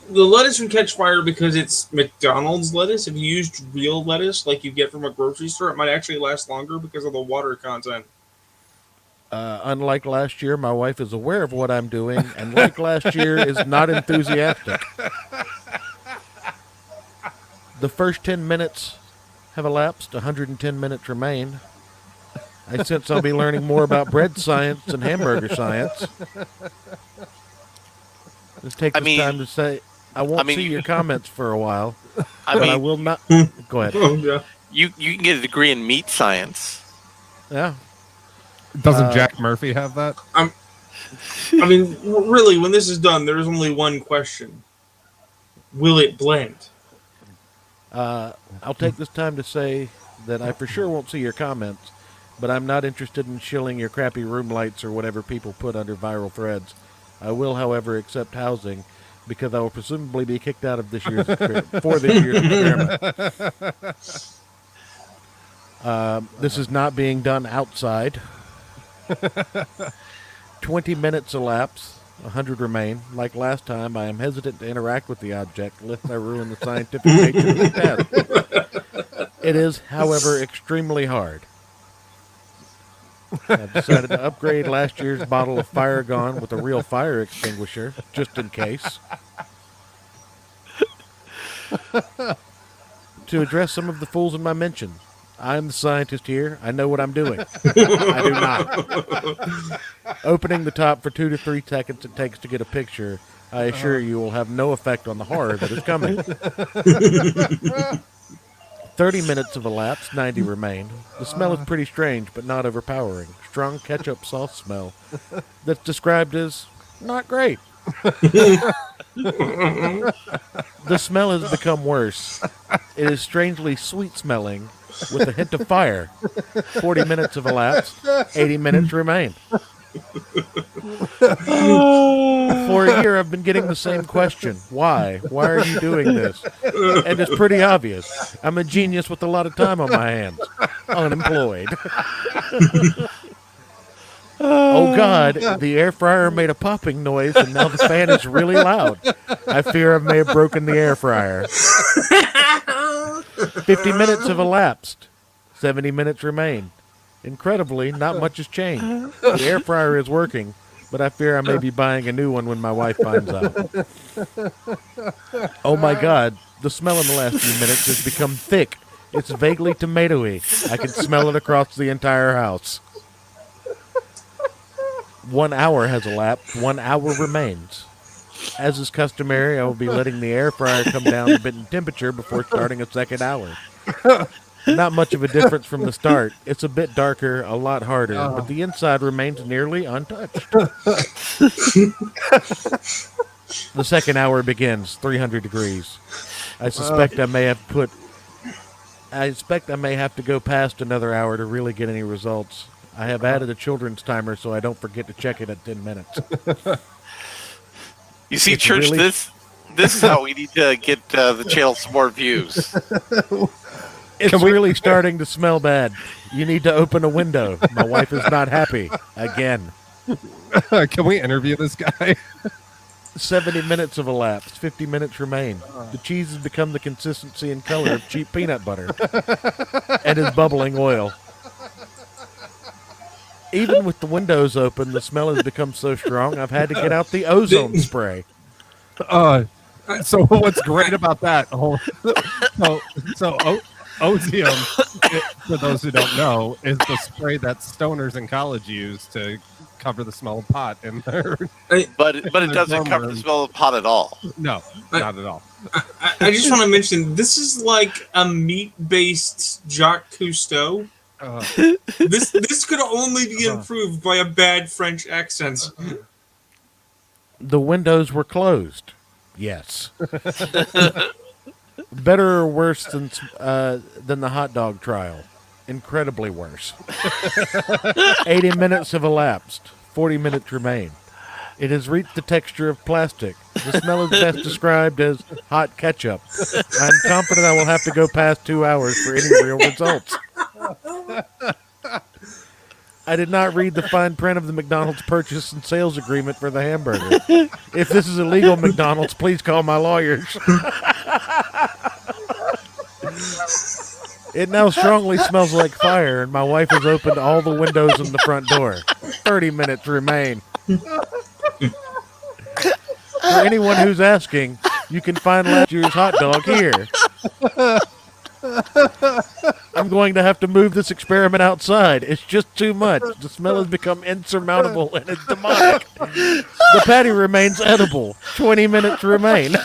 the lettuce would catch fire because it's McDonald's lettuce. If you used real lettuce like you get from a grocery store, it might actually last longer because of the water content. Unlike last year, my wife is aware of what I'm doing, and like last year, is not enthusiastic. The first 10 minutes have elapsed. 110 minutes remain. I sense I'll be learning more about bread science and hamburger science. Just take this time to say, I won't see your comments for a while, but I will not. Go ahead. Oh, yeah. You can get a degree in meat science. Yeah. Doesn't Jack Murphy have that? I mean, really, when this is done, there is only one question. Will it blend? I'll take this time to say that I for sure won't see your comments, but I'm not interested in shilling your crappy room lights or whatever people put under viral threads. I will, however, accept housing because I will presumably be kicked out of this year's experiment. This is not being done outside. 20 minutes elapse. 100 remain. Like last time, I am hesitant to interact with the object lest I ruin the scientific nature of the test. It is, however, extremely hard. I've decided to upgrade last year's bottle of Fire Gone with a real fire extinguisher, just in case. To address some of the fools in my mention, I'm the scientist here. I know what I'm doing. I do not. Opening the top for 2 to 3 seconds it takes to get a picture, I assure you, will have no effect on the horror that is coming. 30 minutes have elapsed, 90 remain. The smell is pretty strange, but not overpowering. Strong ketchup sauce smell that's described as not great. The smell has become worse. It is strangely sweet smelling with a hint of fire. 40 minutes have elapsed, 80 minutes remain. For a year, I've been getting the same question. Why? Why are you doing this? And it's pretty obvious. I'm a genius with a lot of time on my hands. Unemployed. Oh, God. The air fryer made a popping noise, and now the fan is really loud. I fear I may have broken the air fryer. 50 minutes have elapsed. 70 minutes remain. Incredibly, not much has changed. The air fryer is working, but I fear I may be buying a new one when my wife finds out. Oh my God, the smell in the last few minutes has become thick. It's vaguely tomatoey. I can smell it across the entire house. 1 hour has elapsed. 1 hour remains. As is customary, I will be letting the air fryer come down a bit in temperature before starting a second hour. Not much of a difference from the start. It's a bit darker, a lot harder, but the inside remains nearly untouched. The second hour begins, 300 degrees. I expect I may have to go past another hour to really get any results. I have added a children's timer so I don't forget to check it at 10 minutes. You see, It's Church, really- this is how we need to get the channel some more views. It's really starting to smell bad. You need to open a window. My wife is not happy. Again. Can we interview this guy? 70 minutes have elapsed. 50 minutes remain. The cheese has become the consistency and color of cheap peanut butter and is bubbling oil. Even with the windows open, the smell has become so strong, I've had to get out the ozone spray. So what's great about that? Ozium, for those who don't know, is the spray that stoners in college use to cover the smell of pot in their. But it doesn't cover the smell of pot at all. No, not at all. I just want to mention, this is like a meat-based Jacques Cousteau. This could only be improved by a bad French accent. The windows were closed. Yes. Better or worse than the hot dog trial? Incredibly worse. 80 minutes have elapsed. 40 minutes remain. It has reached the texture of plastic. The smell is best described as hot ketchup. I'm confident I will have to go past 2 hours for any real results. I did not read the fine print of the McDonald's purchase and sales agreement for the hamburger. If this is illegal, McDonald's, please call my lawyers. It now strongly smells like fire, and my wife has opened all the windows in the front door. 30 minutes remain. For anyone who's asking, you can find last year's hot dog here. I'm going to have to move this experiment outside. It's just too much. The smell has become insurmountable and it's demonic. The patty remains edible. 20 minutes remain.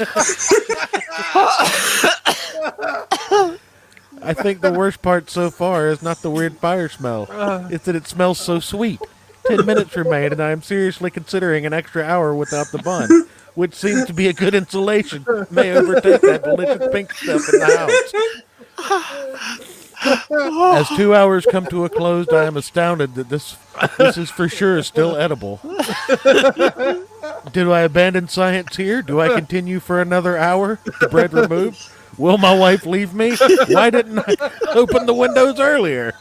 I think the worst part so far is not the weird fire smell. It's that it smells so sweet. 10 minutes remain, and I am seriously considering an extra hour without the bun, which seems to be a good insulation. May overtake that delicious pink stuff in the house. As 2 hours come to a close, I am astounded that this is for sure still edible. Do I abandon science here? Do I continue for another hour? The bread removed? Will my wife leave me? Why didn't I open the windows earlier?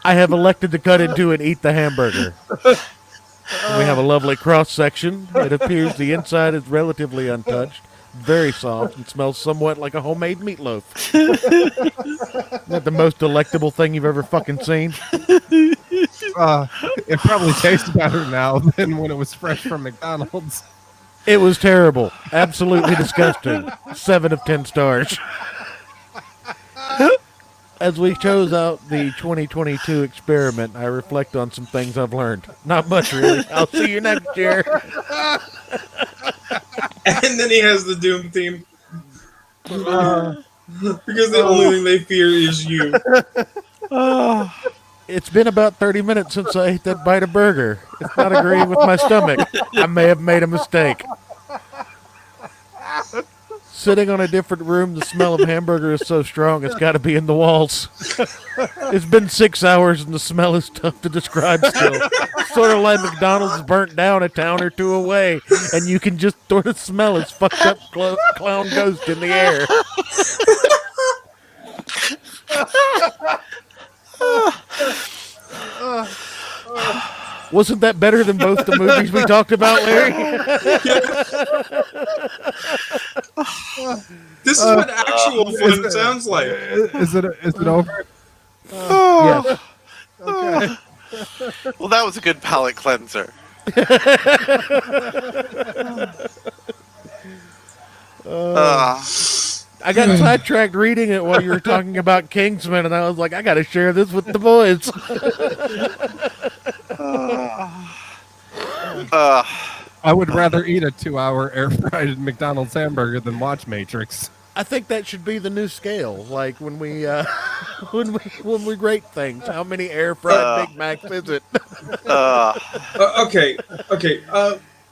I have elected to cut into and eat the hamburger. We have a lovely cross section. It appears the inside is relatively untouched, very soft, and smells somewhat like a homemade meatloaf. Isn't that the most delectable thing you've ever fucking seen? It probably tastes better now than when it was fresh from McDonald's. It was terrible. Absolutely disgusting. 7 of 10 stars. As we close out the 2022 experiment, I reflect on some things I've learned. Not much, really. I'll see you next year. And then he has the Doom theme. Because the only thing they fear is you. It's been about 30 minutes since I ate that bite of burger. It's not agreeing with my stomach. I may have made a mistake. Sitting on a different room, the smell of hamburger is so strong it's got to be in the walls. It's been 6 hours and the smell is tough to describe still. Sort of like McDonald's burnt down a town or two away, and you can just sort of smell its fucked up clown ghost in the air. Wasn't that better than both the movies we talked about, Larry? This is what actual fun sounds like. Is it over? Yes. Okay. Well, that was a good palate cleanser. I got sidetracked reading it while you were talking about Kingsman, and I was like, I got to share this with the boys. Uh, I would rather eat a 2-hour air fried McDonald's hamburger than watch Matrix. I think that should be the new scale. Like when we when we rate things, how many air fried uh, Big Macs is it? uh, Okay, okay.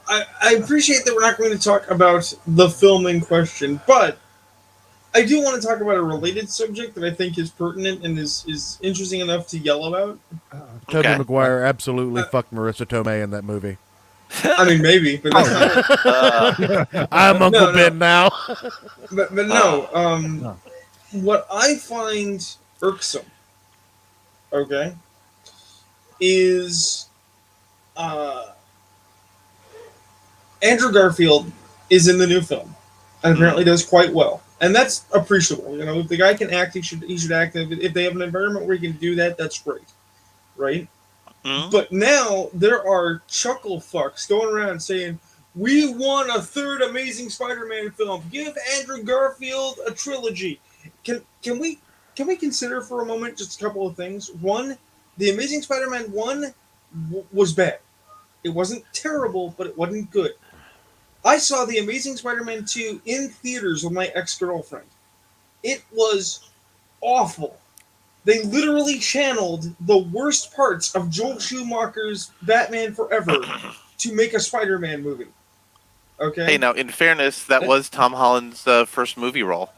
I appreciate that we're not going to talk about the film in question, but I do want to talk about a related subject that I think is pertinent and is interesting enough to yell about. Toby okay. Maguire absolutely Uh, fucked Marissa Tomei in that movie. I mean, maybe, but that's not. I'm Uncle No, Ben now. but no. No. What I find irksome, okay, is uh, Andrew Garfield is in the new film, and apparently does quite well, and that's appreciable. You know, if the guy can act, he should act. If they have an environment where he can do that, that's great, right? Mm? But now there are chuckle fucks going around saying, "We want a third Amazing Spider-Man film. Give Andrew Garfield a trilogy." Can we consider for a moment just a couple of things? One, the Amazing Spider-Man one was bad. It wasn't terrible, but it wasn't good. I saw the Amazing Spider-Man 2 in theaters with my ex-girlfriend. It was awful. They literally channeled the worst parts of Joel Schumacher's Batman Forever to make a Spider-Man movie. Okay? Hey, now, in fairness, that was Tom Holland's first movie role.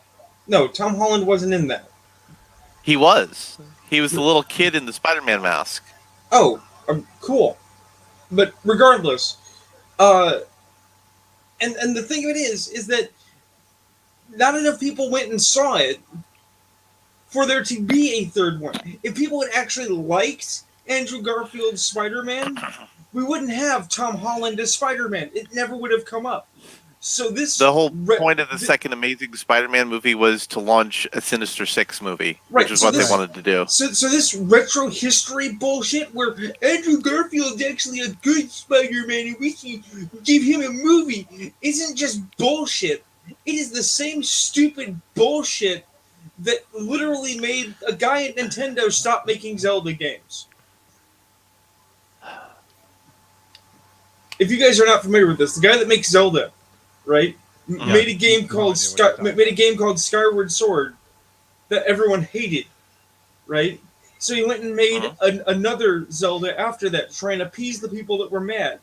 No, Tom Holland wasn't in that. He was. He was the little kid in the Spider-Man mask. Oh, cool. But regardless, and the thing of it is that not enough people went and saw it for there to be a third one. If people had actually liked Andrew Garfield's Spider-Man, we wouldn't have Tom Holland as Spider-Man. It never would have come up. So this The whole point of the second Amazing Spider-Man movie was to launch a Sinister Six movie, Right, which is so what this- they wanted to do. So this retro history bullshit where Andrew Garfield's actually a good Spider-Man and we should give him a movie isn't just bullshit. It is the same stupid bullshit that literally made a guy at Nintendo stop making Zelda games. If you guys are not familiar with this, the guy that makes Zelda, right, made a game called Skyward Sword that everyone hated, right? So he went and made another Zelda after that, trying to appease the people that were mad.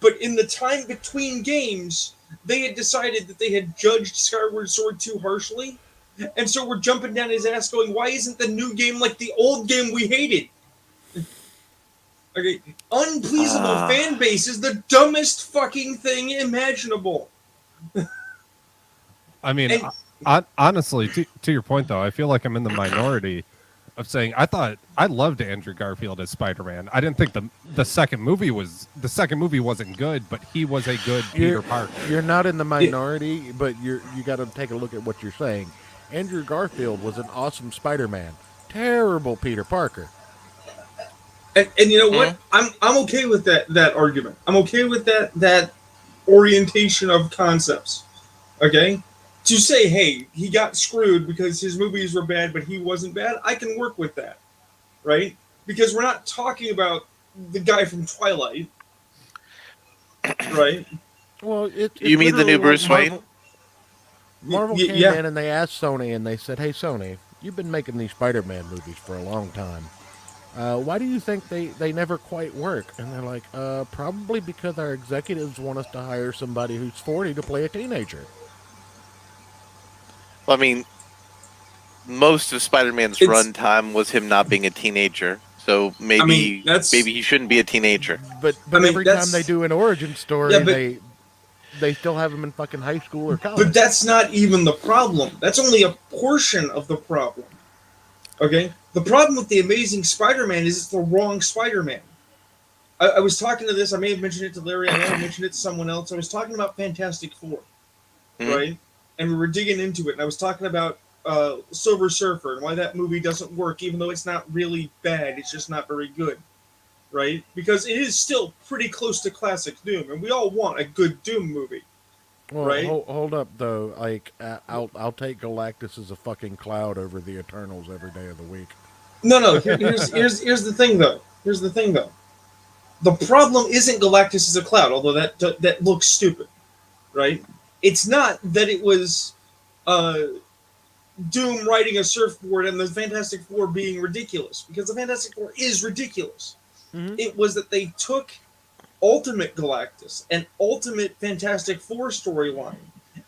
But in the time between games, they had decided that they had judged Skyward Sword too harshly, and so we're jumping down his ass going, why isn't the new game like the old game we hated? Okay, unpleasable fan base is the dumbest fucking thing imaginable. I mean, And- honestly, to your point though, I feel like I'm in the minority of saying I loved Andrew Garfield as Spider-Man. I didn't think the second movie wasn't good, but he was a good Peter Parker. You're not in the minority, but you got to take a look at what you're saying. Andrew Garfield was an awesome Spider-Man. Terrible Peter Parker. And you know what? I'm okay with that argument. I'm okay with that orientation of concepts. Okay? To say, hey, he got screwed because his movies were bad, but he wasn't bad, I can work with that. Right? Because we're not talking about the guy from Twilight. Right? Well, You mean the new Bruce Wayne? Marvel Y- came yeah. in and they asked Sony and they said, "Hey, Sony, you've been making these Spider-Man movies for a long time. Why do you think they never quite work?" And they're like, "Probably because our executives want us to hire somebody who's 40 to play a teenager." I mean, most of Spider-Man's It's- runtime was him not being a teenager. So maybe that's- maybe he shouldn't be a teenager. But I mean, every time that's- they do an origin story, Yeah, but- they still have him in fucking high school or college. But that's not even the problem. That's only a portion of the problem. Okay? The problem with the Amazing Spider-Man is it's the wrong Spider-Man. I was talking to this, I may have mentioned it to Larry, I may have mentioned it to someone else. I was talking about Fantastic Four, right? And we were digging into it, and I was talking about Silver Surfer and why that movie doesn't work, even though it's not really bad, it's just not very good, right? Because it is still pretty close to classic Doom, and we all want a good Doom movie. Well, right? hold up though. Like, I'll take Galactus as a fucking cloud over the Eternals every day of the week. No, here's the thing though. Here's the thing though. The problem isn't Galactus as a cloud, although that looks stupid, right? It's not that it was uh, Doom riding a surfboard and the Fantastic Four being ridiculous, because the Fantastic Four is ridiculous. Mm-hmm. It was that they took Ultimate Galactus and Ultimate Fantastic Four storyline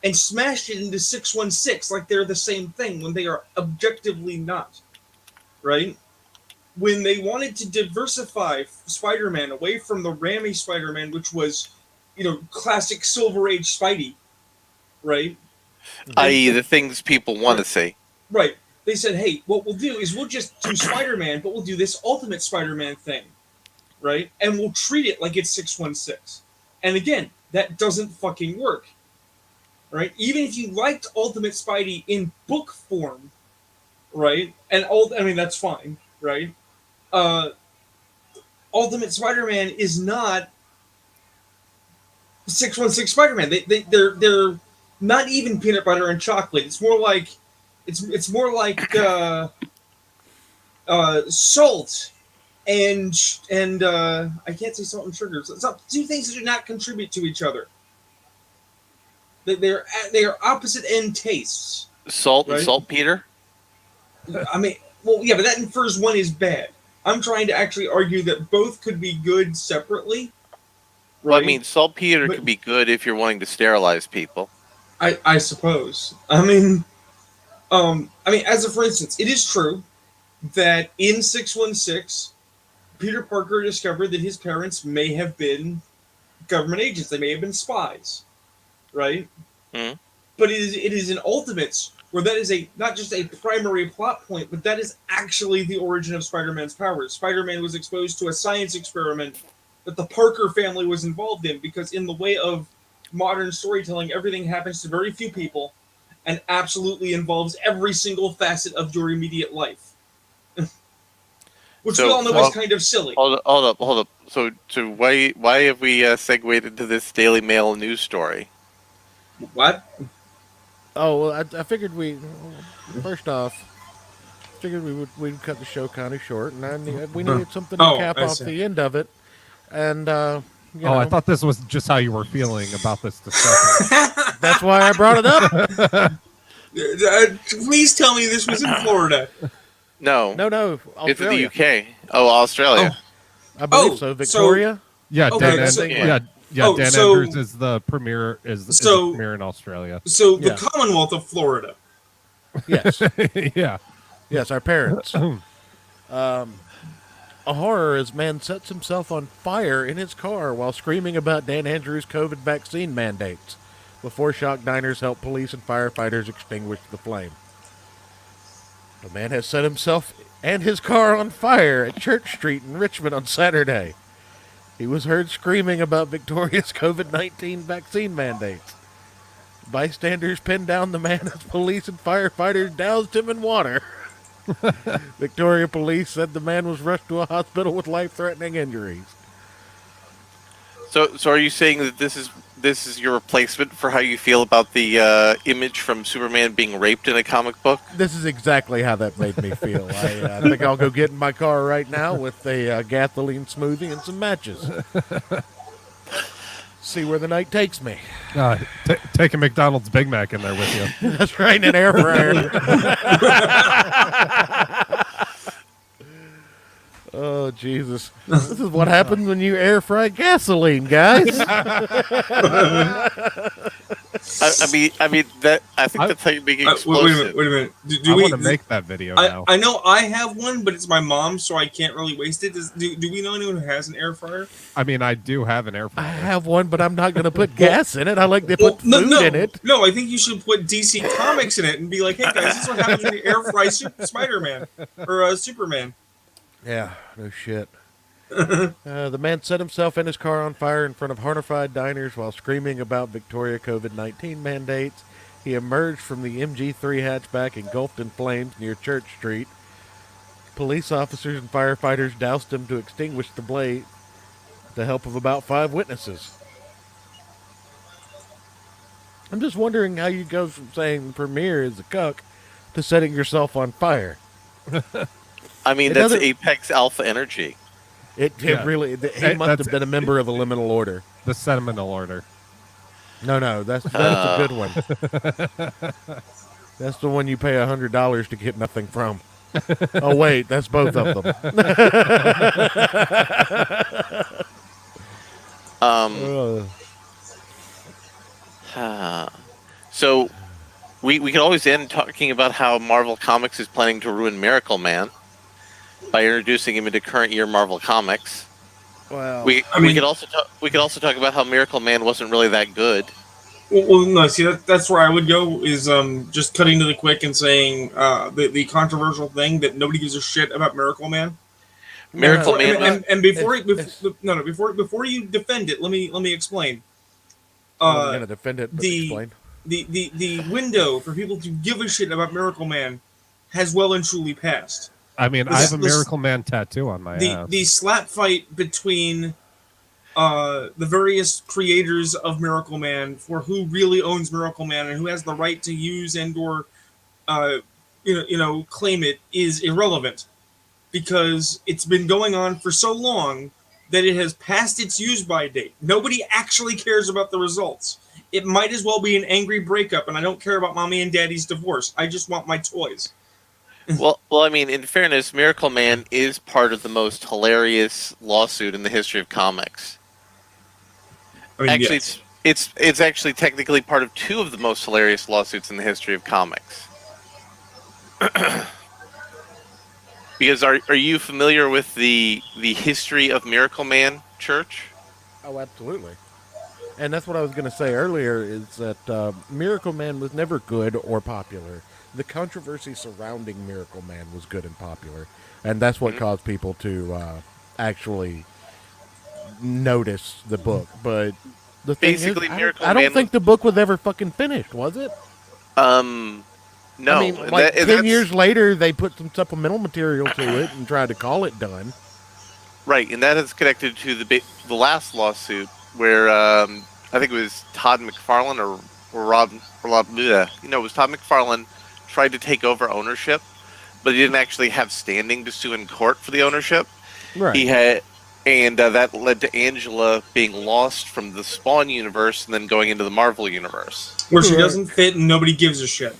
and smashed it into 616 like they're the same thing when they are objectively not, right? When they wanted to diversify Spider-Man away from the Raimi Spider-Man, which was, classic Silver Age Spidey, right? I.e., the things people want to see. Right. They said, hey, what we'll do is we'll just do Spider-Man, but we'll do this Ultimate Spider-Man thing, right? And we'll treat it like it's 616. And again, that doesn't fucking work, right? Even if you liked Ultimate Spidey in book form, right? And that's fine, right? Ultimate Spider-Man is not 616 Spider-Man. They're not even peanut butter and chocolate. It's more like salt and I can't say salt and sugar. It's not two things that do not contribute to each other. They are opposite end tastes. Salt and right? saltpeter? I mean, well, yeah, but that infers one is bad. I'm trying to actually argue that both could be good separately. Right? Well, I mean, saltpeter could be good if you're wanting to sterilize people. I suppose. I mean, as a for instance, it is true that in 616, Peter Parker discovered that his parents may have been government agents. They may have been spies, right? Mm-hmm. But it is in Ultimates where that is not just a primary plot point, but that is actually the origin of Spider-Man's powers. Spider-Man was exposed to a science experiment that the Parker family was involved in, because in the way of modern storytelling, everything happens to very few people and absolutely involves every single facet of your immediate life. Which we all know is kind of silly. Hold up. So why have we segued into this Daily Mail news story? What? Oh, well, I figured first off, we'd cut the show kind of short, and we needed something to cap off the end of it. And I thought this was just how you were feeling about this discussion. That's why I brought it up. Please tell me this was in Florida. No, Australia. It's in the UK. Oh, Australia. I believe so. Victoria. Yeah, okay, Dan Andrews is the premier. The premier in Australia. So the Commonwealth of Florida. Yes. Yeah. Yes, our parents. A horror as man sets himself on fire in his car while screaming about Dan Andrews' COVID vaccine mandates before shock diners help police and firefighters extinguish the flame. The man has set himself and his car on fire at Church Street in Richmond on Saturday. He was heard screaming about Victoria's COVID-19 vaccine mandates. Bystanders pinned down the man as police and firefighters doused him in water. Victoria police said the man was rushed to a hospital with life-threatening injuries. So are you saying that this is your replacement for how you feel about the image from Superman being raped in a comic book? This is exactly how that made me feel. I think I'll go get in my car right now with a gasoline smoothie and some matches. See where the night takes me. Take a McDonald's Big Mac in there with you. That's right, in an air fryer. Oh, Jesus. This is what happens when you air fry gasoline, guys. I mean that. I think that's how you make explosive. Wait a minute. I want to make that video now. I know I have one, but it's my mom's, so I can't really waste it. Do we know anyone who has an air fryer? I mean, I do have an air fryer. I have one, but I'm not going to put gas in it. I like to put food in it. No, I think you should put DC Comics in it and be like, hey, guys, this is what happens when you air fry Spider-Man or Superman. Yeah, no shit. The man set himself and his car on fire in front of horrified diners while screaming about Victoria COVID-19 mandates. He emerged from the MG3 hatchback engulfed in flames near Church Street. Police officers and firefighters doused him to extinguish the blaze with the help of about 5 witnesses. I'm just wondering how you go from saying Premiere is a cuck to setting yourself on fire. I mean, that's Apex Alpha Energy. It Yeah. really. He That- must have that's- been a member of the Liminal Order. The Sentimental Order. No, that's a good one. That's the one you pay $100 to get nothing from. Oh wait, that's both of them. Um, Uh, so we can always end talking about how Marvel Comics is planning to ruin Miracle Man by introducing him into current year Marvel Comics. well, We could also talk about how Miracle Man wasn't really that good. Well, no, see, that's where I would go, is just cutting to the quick and saying the controversial thing that nobody gives a shit about Miracle Man. Miracle No, Man was And before it's- before you defend it, let me explain. I'm Uh, gonna defend it, but the explain. the window for people to give a shit about Miracle Man has well and truly passed. I mean, I have a This- Miracle Man tattoo on my ass. The slap fight between the various creators of Miracle Man for who really owns Miracle Man and who has the right to use and or claim it is irrelevant, because it's been going on for so long that it has passed its use by date. Nobody actually cares about the results. It might as well be an angry breakup, and I don't care about mommy and daddy's divorce. I just want my toys. well. I mean, in fairness, Miracle Man is part of the most hilarious lawsuit in the history of comics. I mean, Actually, yes. it's actually technically part of two of the most hilarious lawsuits in the history of comics. Because are you familiar with the history of Miracle Man Church? Oh, absolutely. And that's what I was going to say earlier, is that Miracle Man was never good or popular. The controversy surrounding Miracle Man was good and popular. And that's what caused people to actually notice the book. But the thing Basically, is, Miracle I don't Man think the book was ever fucking finished, was it? No. I mean, like 10 that's- years later, they put some supplemental material to it and tried to call it done. Right, and that is connected to the last lawsuit where I think it was Todd McFarlane or Rob bleh. It was Todd McFarlane tried to take over ownership, but he didn't actually have standing to sue in court for the ownership. Right. He had, and that led to Angela being lost from the Spawn universe and then going into the Marvel universe. Where she Right. doesn't fit and nobody gives a shit.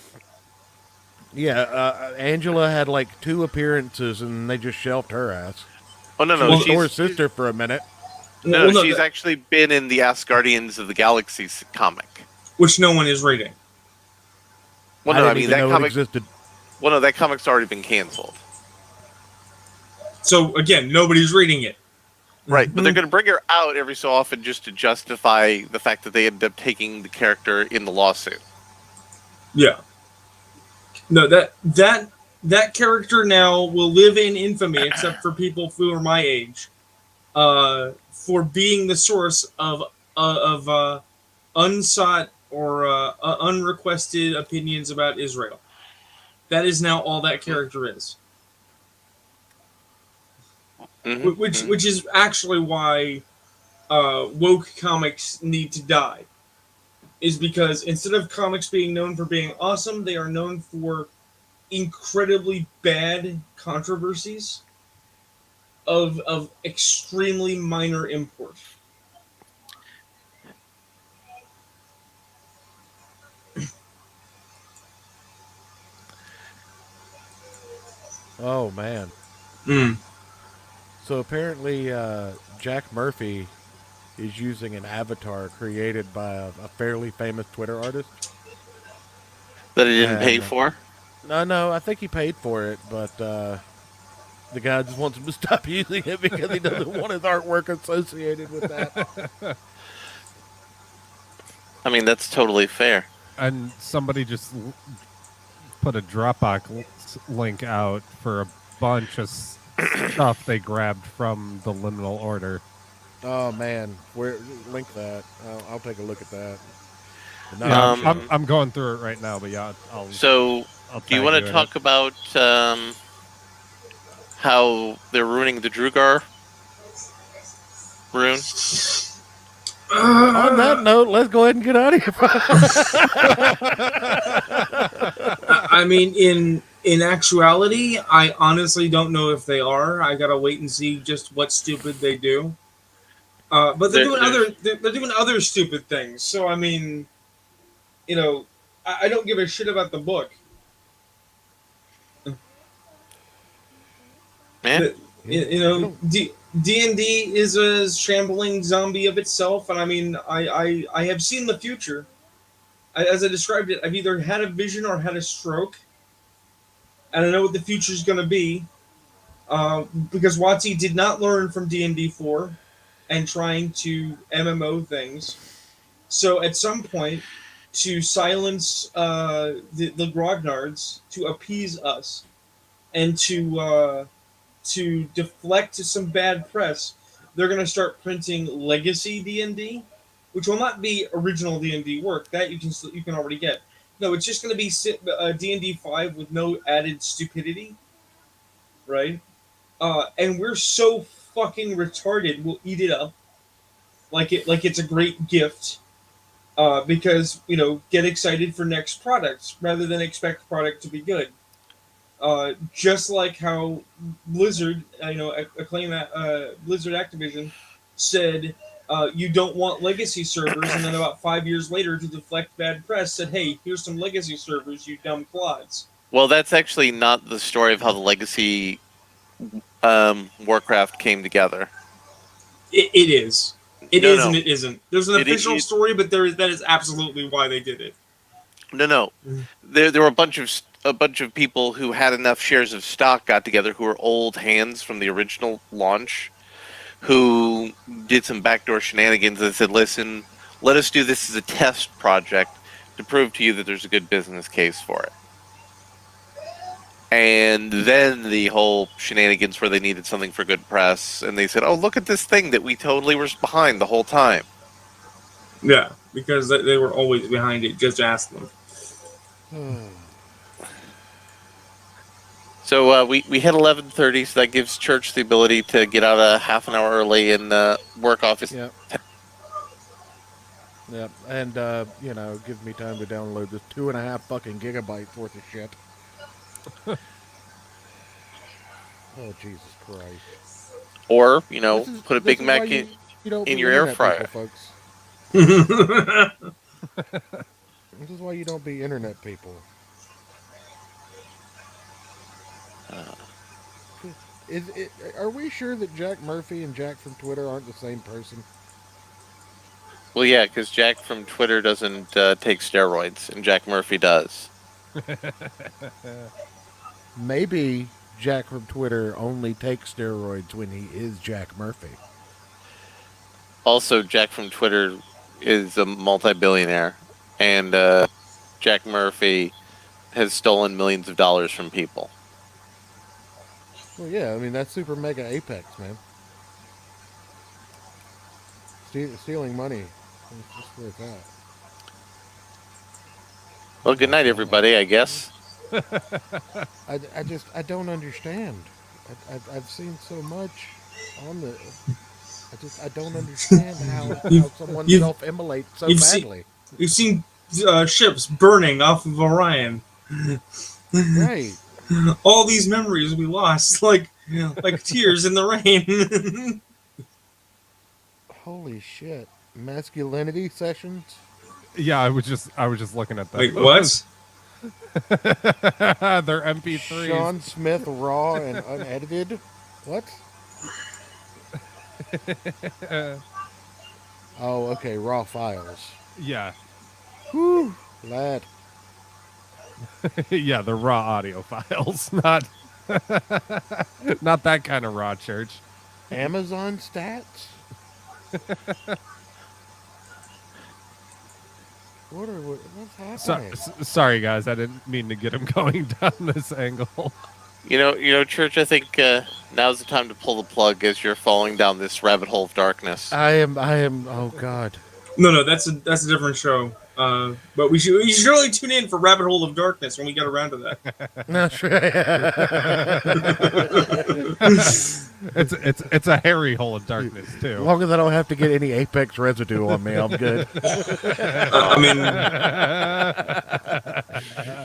Yeah, Angela had like 2 appearances and they just shelved her ass. Oh no, Well, she's or sister for a minute. no, Well, no, she's that- actually been in the Asgardians of the Galaxy comic. which no one is reading. Well, no, I didn't mean even that know it comic. existed. Well, no, that comic's already been canceled. So again, nobody's reading it. Right, but Mm-hmm. they're going to bring her out every so often just to justify the fact that they ended up taking the character in the lawsuit. Yeah. No, that character now will live in infamy, except for people who are my age, for being the source of unsought or unrequested opinions about Israel. That is now all that character is. Mhm, Which is actually why woke comics need to die. Is because instead of comics being known for being awesome, they are known for incredibly bad controversies of extremely minor import. Oh, man. So apparently, Jack Murphy is using an avatar created by a fairly famous Twitter artist. that he didn't pay And- for. No, I think he paid for it, but the guy just wants him to stop using it because he doesn't want his artwork associated with that. I mean, that's totally fair. And somebody just put a Dropbox link out for a bunch of stuff they grabbed from the Liminal Order. Oh man, where link that? I'll take a look at that. But no, Yeah, Um, I'm going through it right now, but yeah, I'll. So, I'll do you tag want in to it. talk about how they're ruining the Drugar rune? on that note, let's go ahead and get out of here. I mean, In actuality, I honestly don't know if they are. I gotta wait and see just what stupid they do. But they're There, doing there's they're doing other stupid things. So I mean, you know, I don't give a shit about the book. eh? The, Yeah, you you know, don't. D&D is a shambling zombie of itself, and I mean, I have seen the future. As I described it, I've either had a vision or had a stroke, and I know what the future is going to be. Because Watsi did not learn from D&D 4 and trying to MMO things. So at some point, to silence the grognards, to appease us, and to deflect some bad press, they're going to start printing legacy D&D, which will not be original D&D work. That you can already get. No, it's just going to be D&D 5 with no added stupidity, right? And we're so fucking retarded, we'll eat it up like it's a great gift. Because get excited for next products rather than expect product to be good. Just like how Blizzard, acclaim that Blizzard Activision said, you don't want legacy servers, and then about 5 years later, to deflect bad press, said, "Hey, here's some legacy servers, you dumb clods." Well, that's actually not the story of how the legacy Warcraft came together. It is. It No, is, and no, it isn't. There's an it, official it story, but that is absolutely why they did it. no, no. There were a bunch of people who had enough shares of stock got together who were old hands from the original launch, who did some backdoor shenanigans and said, "Listen, let us do this as a test project to prove to you that there's a good business case for it." And then the whole shenanigans where they needed something for good press, and they said, "Oh, look at this thing that we totally were behind the whole time." Yeah, because they were always behind it. Just ask them. So we hit 11:30, so that gives Church the ability to get out a half an hour early and work off his. Yep. Yep. And gives me time to download this 2.5 fucking gigabytes worth of shit. Oh Jesus Christ! Or put a This Big is Mac why you don't in be your air internet fryer. people, folks. This is why you don't be internet people. Are we sure that Jack Murphy and Jack from Twitter aren't the same person? Well, yeah, because Jack from Twitter doesn't take steroids, and Jack Murphy does. Maybe Jack from Twitter only takes steroids when he is Jack Murphy. Also, Jack from Twitter is a multi-billionaire, and Jack Murphy has stolen millions of dollars from people. Well, yeah, I mean, that's super mega apex, man. Stealing money. That's just where it's at. Well, good night, everybody, I guess. I don't understand. I've seen so much on the. I don't understand how someone self-immolates so badly. You've seen ships burning off of Orion. Right. All these memories we lost, like tears in the rain. Holy shit! Masculinity sessions. Yeah, I was just looking at that. Wait, what? They're MP3s. Sean Smith raw and unedited. What? Oh, okay, raw files. Yeah. Whew, lad. Yeah, the raw audio files, not not that kind of raw, church. Amazon stats. What's happening? Sorry, guys, I didn't mean to get him going down this angle. Church, I think now's the time to pull the plug as you're falling down this rabbit hole of darkness. I am. Oh God. No, that's a different show. But you should really tune in for Rabbit Hole of Darkness when we get around to that. That's right. It's a hairy hole of darkness too. As long as I don't have to get any Apex residue on me, I'm good. I mean,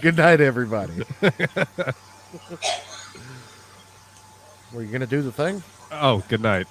Good night, everybody. Were you going to do the thing? Oh, good night.